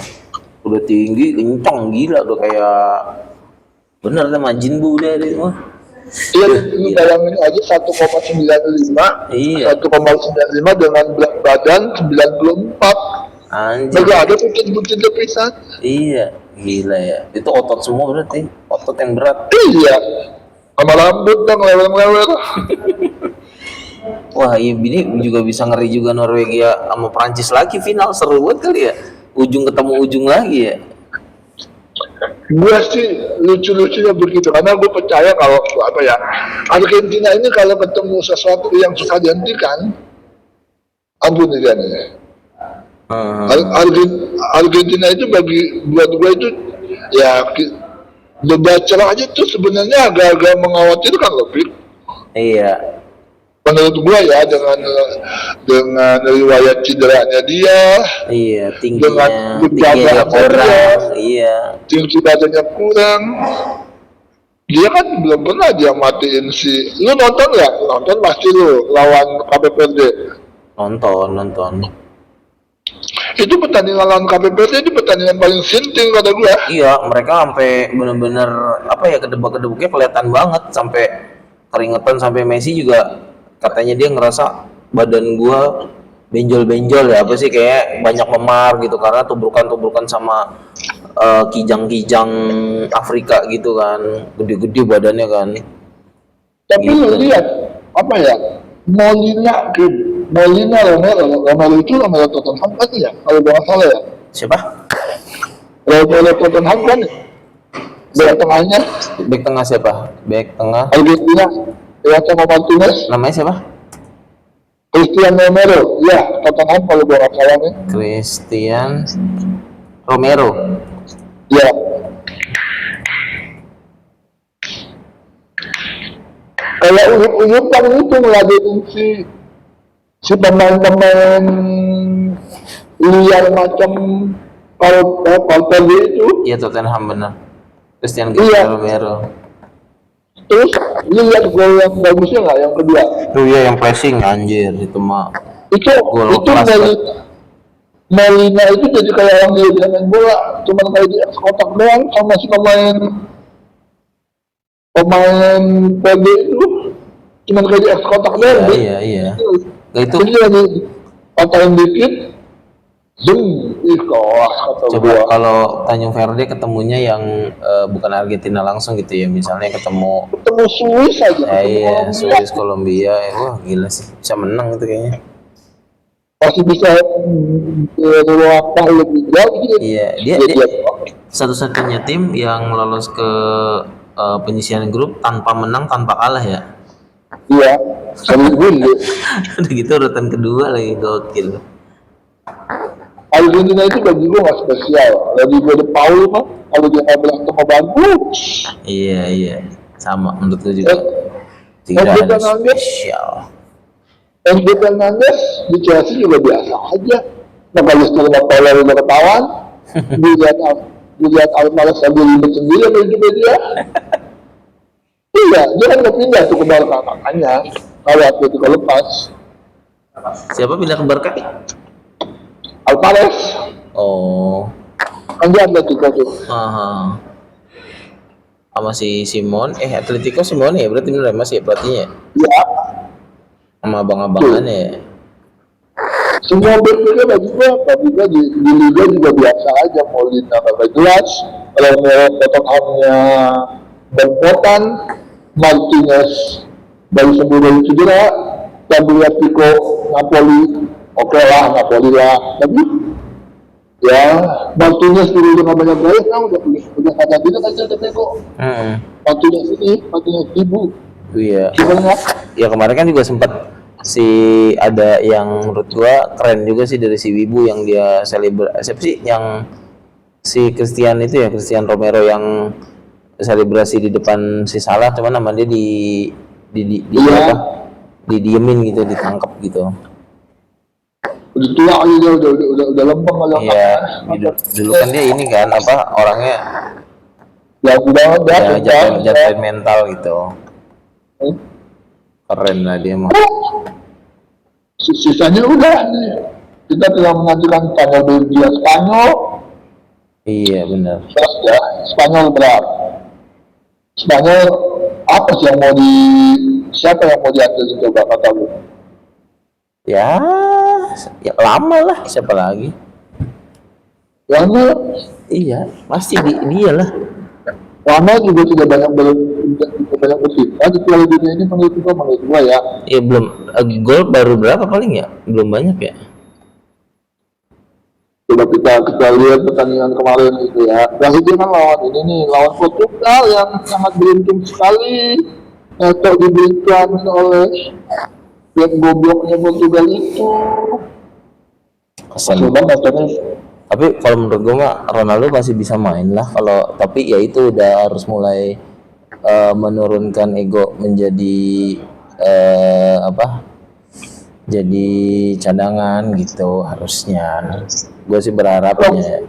S1: udah tinggi, kenceng gila, udah kayak bener lah Majin Bu udah itu mah.
S2: Iya, ini bayangin aja 1,95. Iya. 1,95 dengan berat badan 94.
S1: Anjir.
S2: Nggak ada buncit lepisan.
S1: Iya, gila ya. Itu otot semua berarti, otot yang berat.
S2: Iya. Sama rambut dong lewer-lewer.
S1: Wah, ini juga bisa ngeri juga Norwegia sama Prancis lagi final, seru banget kali ya. Ujung ketemu ujung lagi ya.
S2: Gue sih lucu-lucunya begitu karena gue percaya kalau Argentina ini kalau ketemu sesuatu yang susah dihentikan, ampun dia nih. Argentina itu buat gue itu ya berbaca aja tuh sebenarnya agak-agak mengkhawatirkan loh, Pik.
S1: Iya.
S2: Menurut gue ya dengan riwayat cederanya dia,
S1: iya,
S2: tingginya
S1: kurang, iya,
S2: tinggi badannya kurang, dia kan belum pernah dia matiin si. Lu nonton nggak? Nonton pasti lu lawan KPPRD.
S1: Nonton.
S2: Itu pertandingan lawan KPPRD itu pertandingan paling sinting kata gue.
S1: Iya, mereka sampai bener-bener kedebak-kedebuknya kelihatan banget, sampai keringetan, sampai Messi juga katanya dia ngerasa badan gua benjol-benjol ya, apa sih kayak banyak memar gitu karena tubrukan sama kijang-kijang Afrika gitu kan, gede-gede badannya kan.
S2: Tapi gitu. Lu lihat Molina Romero itu Romero Tottenham kan ya, kalau nggak salah ya.
S1: Siapa?
S2: Romero Tottenham kan back tengahnya.
S1: Back tengah siapa? Back tengah
S2: Argentina ya, sama Martinez.
S1: namanya siapa?
S2: Christian Romero ya, Tottenham kalau nggak salah nih.
S1: Christian Romero.
S2: Ya. Kayak uyup kan itu ngeladenin si pemain-pemain liar macam Valverde itu.
S1: Iya, Tottenham benar. Christian
S2: Iya.
S1: Romero.
S2: Terus lihat gol yang bagusnya nggak yang kedua?
S1: Tuh ya yang pressing anjir itu mah.
S2: Itu
S1: Gol
S2: itu
S1: kelas,
S2: Molina itu jadi kayak orang dia main bola, cuman kayak di kotak doang sama si pemain PB itu cuman kayak di kotak doang.
S1: Iya. Nah, itu
S2: Jadi lagi patahin dikit, kelas kata
S1: coba
S2: gua.
S1: kalau Tanjung Verde ketemunya yang bukan Argentina langsung gitu ya, misalnya ketemu
S2: Swiss aja.
S1: iya Swiss Kolombia, wah gila sih, bisa menang itu kayaknya.
S2: Masih bisa melangkah lebih jauh gitu.
S1: Iya, dia satu-satunya tim yang lolos ke penyisihan grup tanpa menang tanpa kalah ya.
S2: Iya, sering win ya.
S1: Udah gitu urutan kedua lagi, gokil.
S2: Argentina itu bagi gue nggak spesial. Lagi gue De Paul mah kalau dia nggak bilang sama bagus.
S1: Iya, sama menurut gue juga.
S2: Tidak
S1: Tidak ada spesial.
S2: Enzo Fernandez di Chelsea juga biasa aja. Nggak terima Paulo udah ketahuan. Dilihat Alvarez lagi ribet sendiri sama hidupnya dia. Iya, dia kan nggak pindah tuh ke Barca, makanya kalau Atletico lepas.
S1: Siapa pindah ke Barca?
S2: Alvarez
S1: Oh,
S2: kan dia Atletico tuh.
S1: aha. Sama si Simon, Atletico Simon ya berarti bener masih pelatihnya.
S2: Ya,
S1: Sama abang-abangannya ya.
S2: semua back-backnya bagi gua di Liga juga biasa aja. Molina kagak jelas, Romero Tottenhamnya Benpotan, Martinez baru sembuh dari cedera, Tagliafico Napoli, oke lah Napoli lah, tapi ya Martinez dulu udah nggak banyak gaya, kan udah kata tidak aja tapi kok Martinez ibu
S1: Iya.
S2: gimana?
S1: Ya kemarin kan juga sempat ada yang menurut gua keren juga sih dari si Wibu yang dia siapa sih yang si Christian itu ya, Christian Romero yang selebrasi di depan si Salah, cuman nama dia
S2: Iya.
S1: didiemin gitu, ditangkap gitu.
S2: Udah tua aja dia udah lempeng aja.
S1: Iya, dulu kan dia ini kan orangnya
S2: Ya udah
S1: jatuh mental gitu. Keren lah dia mah.
S2: Sisanya udah nih. Kita telah mengajukan tanggal Belgia Spanyol.
S1: Iya benar.
S2: Ya, Spanyol berat. Spanyol apa sih yang siapa yang mau diambil coba kata lu?
S1: Ya lama lah, siapa lagi?
S2: Lama.
S1: Iya, pasti dia lah.
S2: Lama juga tidak banyak berfitnah di Piala Dunia ini menurut gua ya.
S1: Iya belum gol baru berapa paling ya? Belum banyak ya.
S2: Coba kita lihat pertandingan kemarin itu ya. Brazil kan lawan Portugal yang sangat beruntung sekali. Atau diberikan oleh yang gobloknya Portugal itu.
S1: Kesan banget. Tapi kalau menurut gue mah Ronaldo masih bisa main lah, tapi ya itu udah harus mulai menurunkan ego menjadi jadi cadangan gitu harusnya. Gue sih berharapnya.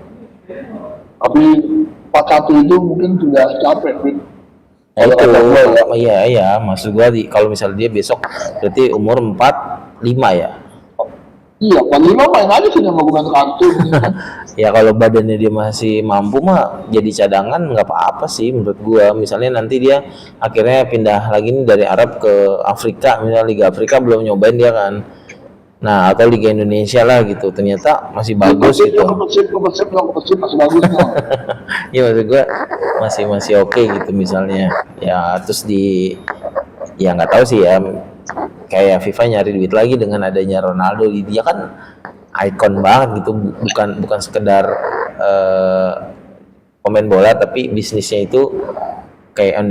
S2: Tapi 4-1 itu mungkin sudah capek, Bin.
S1: Iya, maksud gue kalau misalnya dia besok berarti umur 45 ya.
S2: Iya, 45 main aja sih yang bukan kartu.
S1: Ya kalau badannya dia masih mampu mah jadi cadangan nggak apa-apa sih menurut gua. Misalnya nanti dia akhirnya pindah lagi nih dari Arab ke Afrika, misalnya Liga Afrika belum nyobain dia kan. Nah, atau Liga Indonesia lah gitu. Ternyata masih bagus gitu.
S2: Kompetisi masih bagus.
S1: Iya maksud gua masih oke gitu misalnya. Ya terus ya nggak tahu sih ya. kayak FIFA nyari duit lagi dengan adanya Ronaldo. Dia kan ikon banget gitu, bukan sekedar pemain bola, tapi bisnisnya itu kayak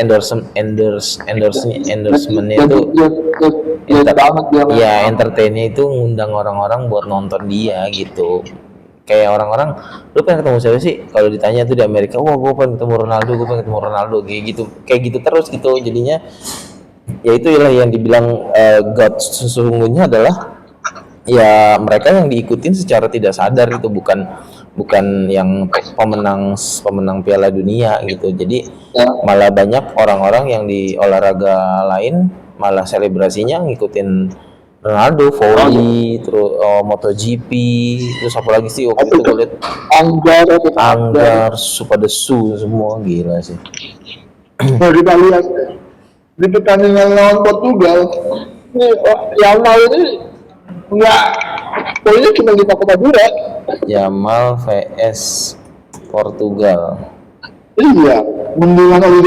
S1: endorsementnya itu entertainnya itu ngundang orang-orang buat nonton dia gitu. Kayak orang-orang, lu pengen ketemu siapa sih? Kalau ditanya tuh di Amerika, wah gue pengen ketemu Ronaldo, kayak gitu terus gitu. Jadinya ya itulah yang dibilang God sesungguhnya adalah ya mereka yang diikutin secara tidak sadar itu, bukan yang pemenang Piala Dunia gitu. Jadi malah banyak orang-orang yang di olahraga lain malah selebrasinya ngikutin Ronaldo, volley, terus MotoGP, terus apa lagi sih waktu itu gue liat Anggar, Supadesu, semua gila sih.
S2: Nah, kita lihat di pertandingan lawan Portugal, ini Yamal ini enggak, poinnya cuma 5,2.
S1: Yamal vs Portugal.
S2: Iya, mendingan Oli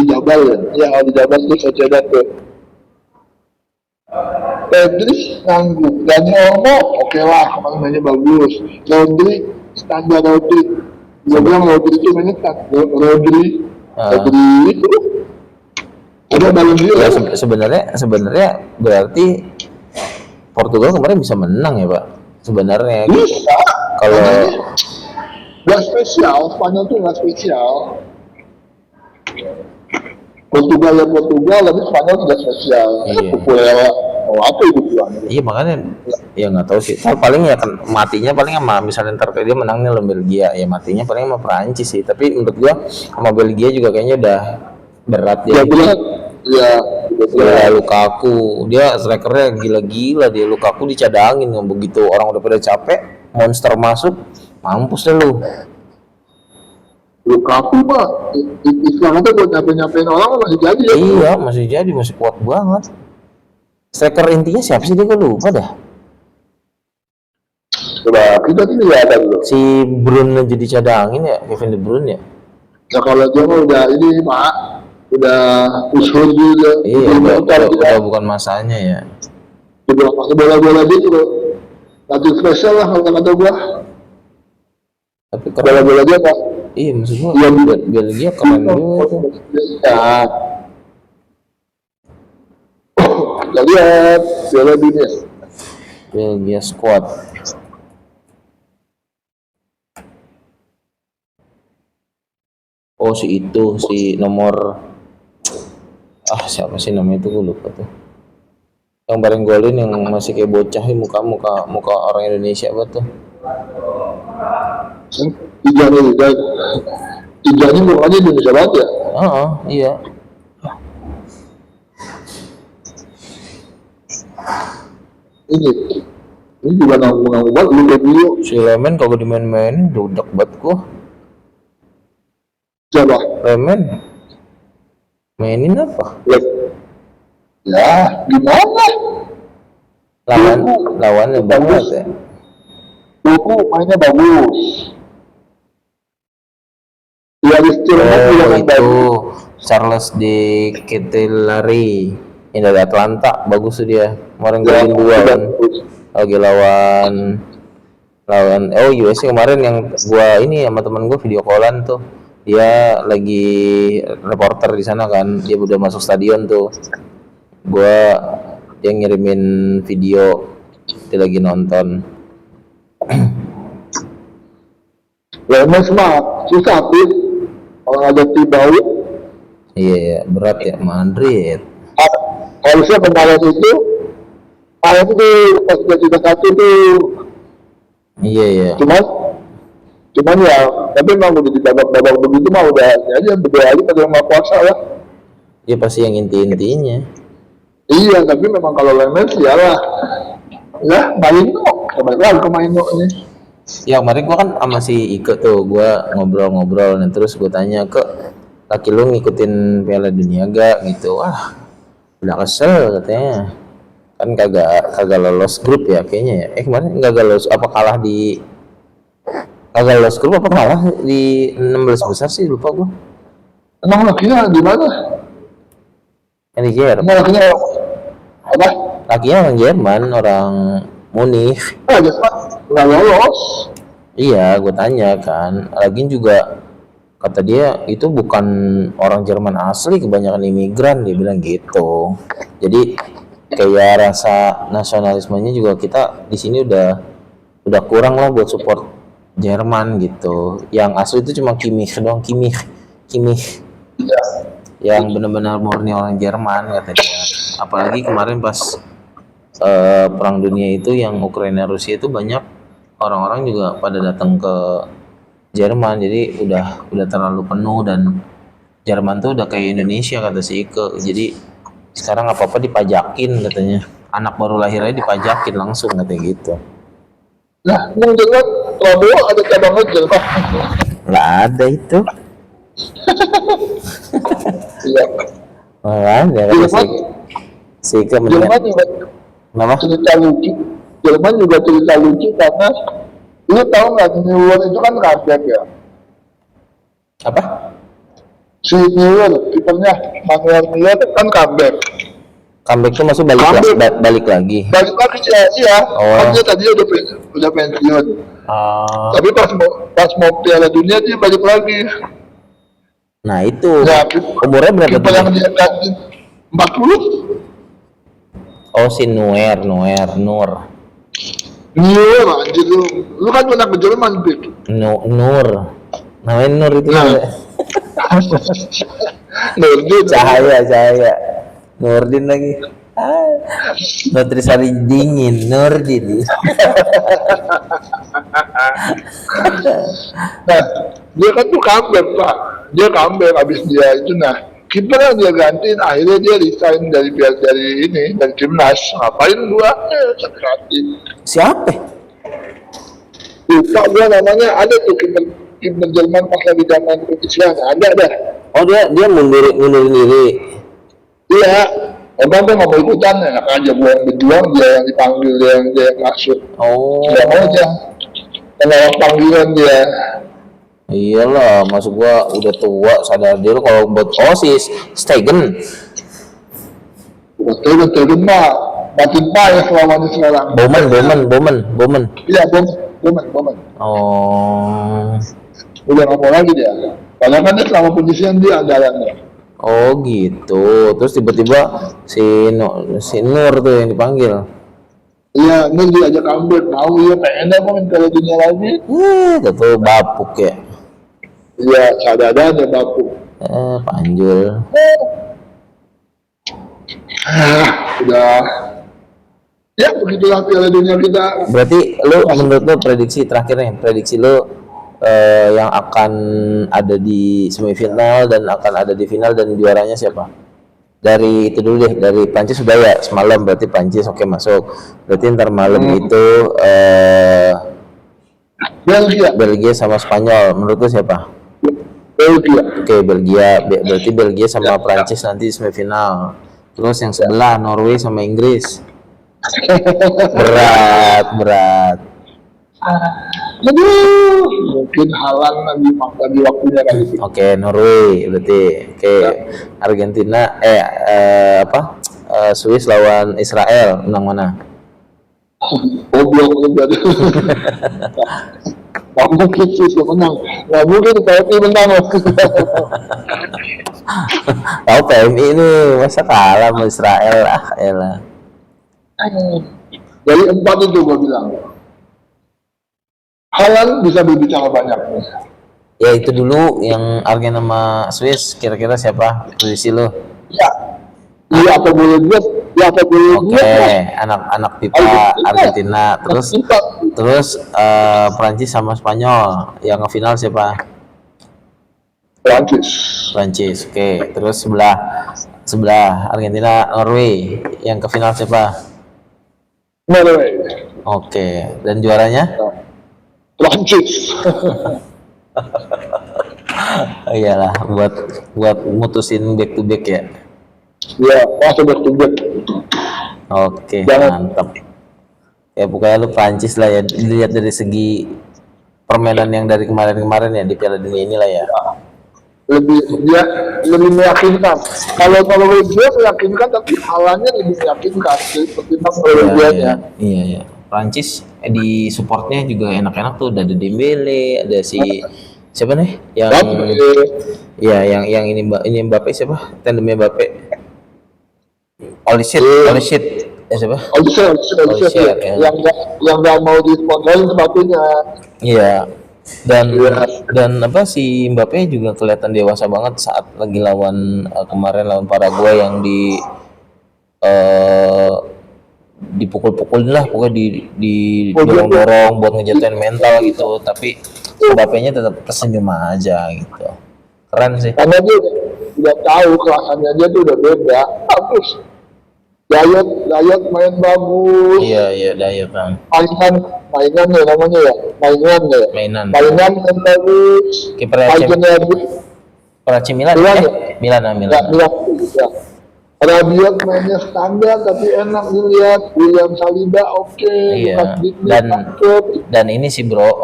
S2: Jabal ya. Ya Oli Jabal tuh Sociedad tuh. Pedri nanggung, Dani Olmo oke lah, kemarin mainnya bagus. Rodri standar Rodri. Gue bilang Rodri itu mainnya Rodri itu ada balon dia.
S1: Ya, sebenarnya berarti Portugal kemarin bisa menang ya Pak. Sebenarnya.
S2: Bisa.
S1: Kalau
S2: nggak spesial, Spanyol tuh nggak spesial. Portugal, tapi Spanyol tidak spesial.
S1: Iya.
S2: Apa itu bilangnya?
S1: Iya makanya ya nggak tahu sih. Paling ya kan matinya paling sama misalnya ntar dia menangnya lawan Belgia, ya matinya paling sama Perancis sih. Tapi menurut gua sama Belgia juga kayaknya udah berat dia. Ya Lukaku, dia strikernya gila-gila, dia Lukaku dicadangin, begitu orang udah pada capek, monster masuk, mampus deh lu.
S2: Lukaku mah istilahnya tuh buat nyampe-nyampein orang masih jadi ya.
S1: Iya, masih jadi, masih kuat banget. Striker intinya siapa sih, dia gue lupa dah.
S2: Coba kita tuh lihat dulu.
S1: Si Bruyne jadi cadangin ya, Kevin De Bruyne ya.
S2: Ya kalau dia mah udah ini Pak, udah usul juga.
S1: Iya, udah bukan masanya ya.
S2: Udah pakai bola-bola dia juga latih spesial lah kalau kata gua.
S1: Tapi
S2: bola-bola dia Pak.
S1: Iya, maksud gua Belgia keren juga tuh.
S2: Ya. Kita lihat Piala Dunia.
S1: Belgia squad. Oh si nomor siapa sih namanya itu, gue lupa tuh. Yang bareng golin yang masih kayak bocah, muka orang Indonesia banget tuh.
S2: Tiganya mukanya Indonesia banget ya?
S1: Iya.
S2: Ini juga nanggung banget lu kayak video.
S1: Si Lemen kalau dimain-mainin dudak banget gua.
S2: Siapa?
S1: Lemen mainin apa?
S2: Ya gimana?
S1: Lawannya banget ya.
S2: Buku mainnya bagus. Ya
S1: itu Charles de Ketelari yang dari Atlanta, bagus tuh dia. Kemarin golin 2 kan. Lagi lawan USA kemarin, yang gua ini sama teman gua video callan tuh. Dia lagi reporter di sana kan, dia udah masuk stadion tuh. Dia ngirimin video dia lagi nonton.
S2: Ya emang susah sih kalau ada tim bau.
S1: Iya, berat ya Madrid.
S2: Harusnya kemarin itu malam itu pas kita satu tuh.
S1: Iya.
S2: Cuman ya, tapi memang udah di babak begitu mah udah aja berdoa aja pada yang puasa lah.
S1: Iya pasti yang intinya.
S2: Iya, tapi memang kalau Lemen sih ya lah. Ya, Maino, kebetulan ke Maino ini.
S1: Ya kemarin gua kan sama si Ike tuh, gua ngobrol dan terus gua tanya, ke laki lu ngikutin Piala Dunia gak gitu. Udah kesel katanya. Kan kagak lolos grup ya kayaknya ya. Kemarin kagak lolos, apa kalah di kagak lolos grup apa kalah di 16 besar sih, lupa gua.
S2: Emang lakinya di mana?
S1: Yang di JR.
S2: Emang lakinya Apa?
S1: Lakinya orang Jerman, orang Munich.
S2: Oh, Jerman nggak lolos.
S1: Iya, gue tanya kan. Lagian juga kata dia itu bukan orang Jerman asli, kebanyakan imigran, dia bilang gitu. Jadi kayak rasa nasionalismenya juga kita di sini udah kurang lah buat support Jerman gitu. Yang asli itu cuma Kimmich doang, Kimmich
S2: Ya.
S1: yang benar-benar murni orang Jerman kata dia. Apalagi kemarin pas perang dunia itu yang Ukraina Rusia itu banyak orang-orang juga pada datang ke Jerman, jadi udah terlalu penuh dan Jerman tuh udah kayak Indonesia kata si Ike. Jadi sekarang apa-apa dipajakin katanya. Anak baru lahir aja dipajakin langsung katanya gitu.
S2: Nah, menurut Prabowo ada cabang Jerman?
S1: Nggak ada itu.
S2: Iya.
S1: Malah ya kata si Ike mendingan.
S2: Jerman juga
S1: Kenapa?
S2: cerita lucu. Jerman juga cerita lucu karena lu tahu nggak Neuer itu kan comeback ya.
S1: Apa?
S2: Si Neuer, kipernya Manuel Neuer kan comeback.
S1: Comeback tuh masuk balik balik lagi.
S2: Balik lagi iya.
S1: Oh.
S2: Kan dia tadi udah pensiun. Tapi pas mau Piala Dunia dia balik lagi.
S1: Nah itu.
S2: Ya,
S1: umurnya berapa?
S2: Kiper yang dia ganti 40.
S1: Oh si Nur.
S2: Neuer anjir lu kan pernah ke Jerman, Bik.
S1: Nur. Namanya Nur itu.
S2: Nah. Nurdin.
S1: Cahaya. Nurdin lagi. Nutrisari dingin, Nurdin.
S2: Nah, dia kan tuh comeback, Pak. Dia comeback abis dia itu. Nah, kiper yang dia gantiin akhirnya dia resign dari timnas. Ngapain gua? Sakit hati.
S1: Siapa?
S2: Lupa gua namanya, ada tuh kiper Jerman pas lagi zaman kekecilan. Ada.
S1: Oh dia mundurin diri.
S2: Iya. Emang dia nggak mau ikutan, enak aja gua yang berjuang, dia yang dipanggil, dia yang masuk.
S1: Oh.
S2: Nggak mau dia. Menolak panggilan dia.
S1: Iyalah, masuk gua udah tua, sadar diri kalau buat si Stegen.
S2: Betul mah makin payah lawannya sekarang.
S1: Bowman.
S2: Iya, Bowman.
S1: Oh.
S2: Udah nggak mau lagi dia. Padahal kan dia selama penyisian dia andalannya.
S1: Oh gitu. Terus tiba-tiba si Nur tuh yang dipanggil.
S2: Iya, ini diajak comeback, mau ya pengen dia main Piala Dunia lagi.
S1: Itu bapuk ya.
S2: Iya, sadadanya bapuk.
S1: Panjul.
S2: Udah. Ya begitulah Piala Dunia kita.
S1: Berarti menurut lu prediksi lu yang akan ada di semifinal dan akan ada di final dan juaranya siapa? Dari itu dulu deh, dari Prancis sudah ya semalam, berarti Prancis oke masuk. Berarti ntar malam itu Belgia sama Spanyol. Menurut lu siapa?
S2: Belgia.
S1: Oke, Belgia. Berarti Belgia sama Prancis nanti semifinal. Terus yang sebelah Norway sama Inggris. Berat.
S2: Aduh, mungkin Haaland lagi waktunya kali.
S1: Oke, Norway berarti. Oke, Argentina Swiss lawan Israel, menang mana?
S2: Goblok berarti. Nggak mungkin Swiss menang. Nggak mungkin PMI menang.
S1: Tahu PMI ini masa kalah sama Israel elah.
S2: Dari 4 itu gua bilang. Haaland bisa berbicara banyak.
S1: Ya itu dulu yang Argentina sama Swiss, kira-kira siapa posisi lo?
S2: Iya apa boleh buat?
S1: Oke, anak pipa Argentina. Terus Prancis sama Spanyol. Yang ke final siapa? Prancis. Oke. Terus sebelah Argentina Norway. Yang ke final siapa?
S2: Norway.
S1: Oke. Dan juaranya?
S2: Prancis.
S1: Iyalah buat mutusin back to back ya.
S2: Ya, masuk back to back.
S1: Oke, mantap. Ya pokoknya lu Prancis lah ya, dilihat dari segi permainan yang dari kemarin ya di Piala Dunia inilah ya.
S2: dia lebih meyakinkan. Kalau Norwegia meyakinkan, tapi halannya lebih meyakinkan sih ketimbang Norwegianya.
S1: Iya. Prancis di supportnya juga enak-enak tuh, ada Dembele, ada si siapa nih yang ini Mbappe, siapa tandemnya Mbappe, Olishit siapa
S2: Olise ya. yang nggak mau disponsori sebagainya.
S1: Iya. Dan apa, si Mbappe juga kelihatan dewasa banget saat lagi lawan kemarin lawan Paraguay yang dipukul-pukulin lah, pokoknya di dorong-dorong buat ngejatuhin mental gitu, tapi Mbappe-nya tetap tersenyum aja gitu. Keren sih.
S2: Karena dia udah tahu kelasannya dia tuh udah beda. Bagus. Dayot main bagus.
S1: Iya Dayot kan.
S2: Mainan ya namanya ya. Mainan main bagus.
S1: Kiper AC Milan. Milan.
S2: Ya. Rabiot mainnya standar tapi enak dilihat. William Saliba oke.
S1: Iya. Dan ini sih bro,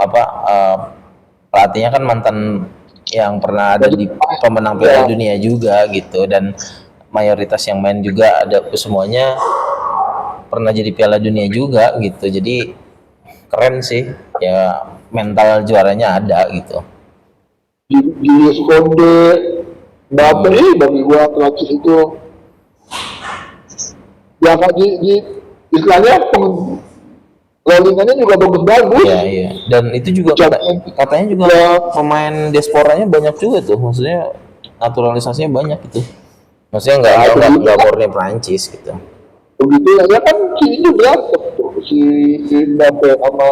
S1: pelatihnya kan mantan yang pernah ada di pemenang Piala Dunia juga gitu, dan mayoritas yang main juga ada semuanya pernah jadi Piala Dunia juga gitu. Jadi keren sih ya, mental juaranya ada gitu.
S2: Julius Konde, Mbappe bagi gua Prancis itu ya di istilahnya rollingannya juga bagus.
S1: Iya. Dan itu juga katanya juga pemain diasporanya banyak juga tuh, maksudnya naturalisasinya banyak gitu. Maksudnya nggak murni Prancis gitu.
S2: Begitu ya kan ini berantem tuh si Mbappe sama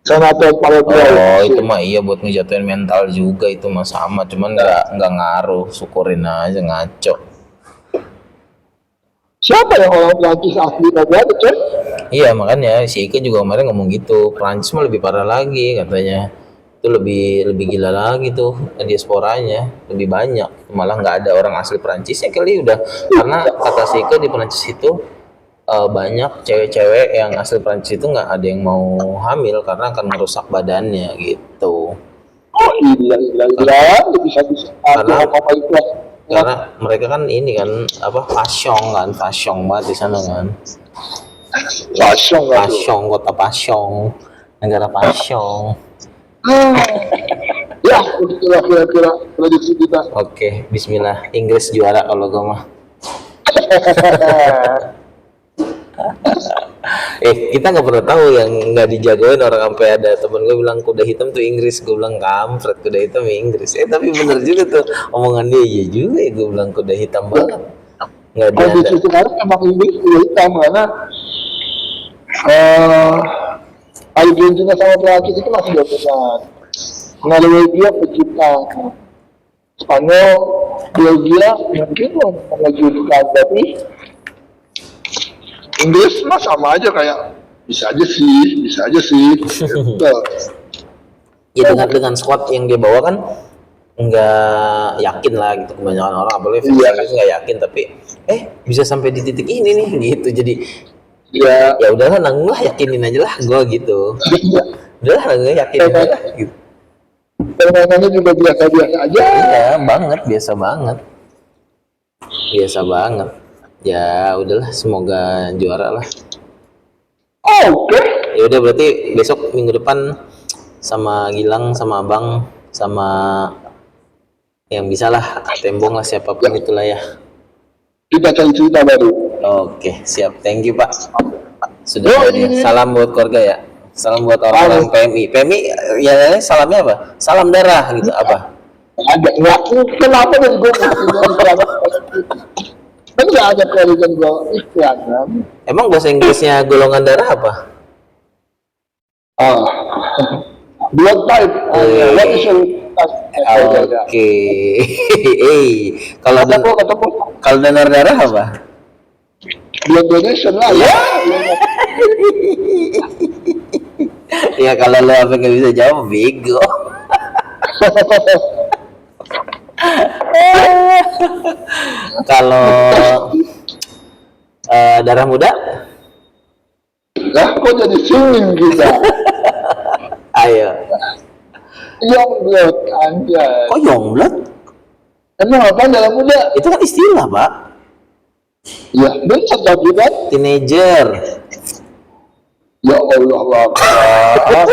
S2: senator Paraguay.
S1: Itu mah iya buat ngejatuhin mental juga, itu mah sama, cuman nggak ngaruh, syukurin aja, ngaco.
S2: Siapa yang orang Prancis asli ada coy?
S1: Iya makanya si Ike juga kemarin ngomong gitu, Prancis mah lebih parah lagi katanya. Itu lebih gila lagi tuh diasporanya, lebih banyak, malah nggak ada orang asli Prancisnya kali udah, karena kata si Ike di Prancis itu banyak cewek-cewek yang asli Prancis itu nggak ada yang mau hamil karena akan merusak badannya gitu.
S2: Oh iya bisa
S1: karena mereka kan ini kan Pasyong banget di sana kan. Pasyong, kota Pasyong, negara Pasyong.
S2: Ya, begitulah kira-kira prediksi kita.
S1: Oke, bismillah. Inggris juara kalau gue mah. Kita nggak pernah tahu yang nggak dijagoin orang, sampai ada temen gue bilang kuda hitam tuh Inggris. Gue bilang kampret, kuda hitam Inggris. Tapi bener juga tuh omongan dia, iya juga ya, gue bilang kuda hitam banget. Nggak ada.
S2: Kondisi sekarang emang Inggris kuda hitam karena Argentina sama Prancis itu masih dominan. Norwegia pencipta, Spanyol, Belgia mungkin mengejutkan, tapi Inggris mah sama aja, kayak bisa aja sih.
S1: Ya dengan squad yang dia bawa kan nggak yakin lah gitu, kebanyakan orang apalagi fans Inggris nggak yakin, tapi bisa sampai di titik ini nih gitu. Jadi ya udahlah, nanggung lah, yakinin aja lah gue gitu. Udahlah, nanggung yakinin aja lah gitu.
S2: Permainannya juga biasa-biasa aja.
S1: Iya banget, biasa banget. Ya udahlah, semoga juara lah.
S2: Oke.
S1: Ya udah, berarti besok minggu depan sama Gilang, sama Abang, sama yang bisa lah, tembong lah, siapapun itulah ya.
S2: Kita cari cerita baru.
S1: Oke, siap. Thank you Pak. Sudah hadir. Salam buat keluarga ya. Salam buat orang-orang PMI ya, salamnya apa? Salam darah gitu apa?
S2: Nggak, kenapa nih gue kan nggak ada kewajiban gue iklan kan?
S1: Emang bahasa Inggrisnya golongan darah apa?
S2: Blood type. What is your
S1: Oke. Kalau donor darah apa?
S2: Blood donation lah ya.
S1: Ya kalau lo apa nggak bisa jawab, bego. Kalau darah muda?
S2: Lah kok jadi singing kita?
S1: Ayo.
S2: Youngblood anjay.
S1: Kok Youngblood?
S2: Emang apa dalam muda?
S1: Itu kan istilah, Pak.
S2: Ya, benar tapi kan.
S1: Teenager.
S2: Ya Allah, Akbar.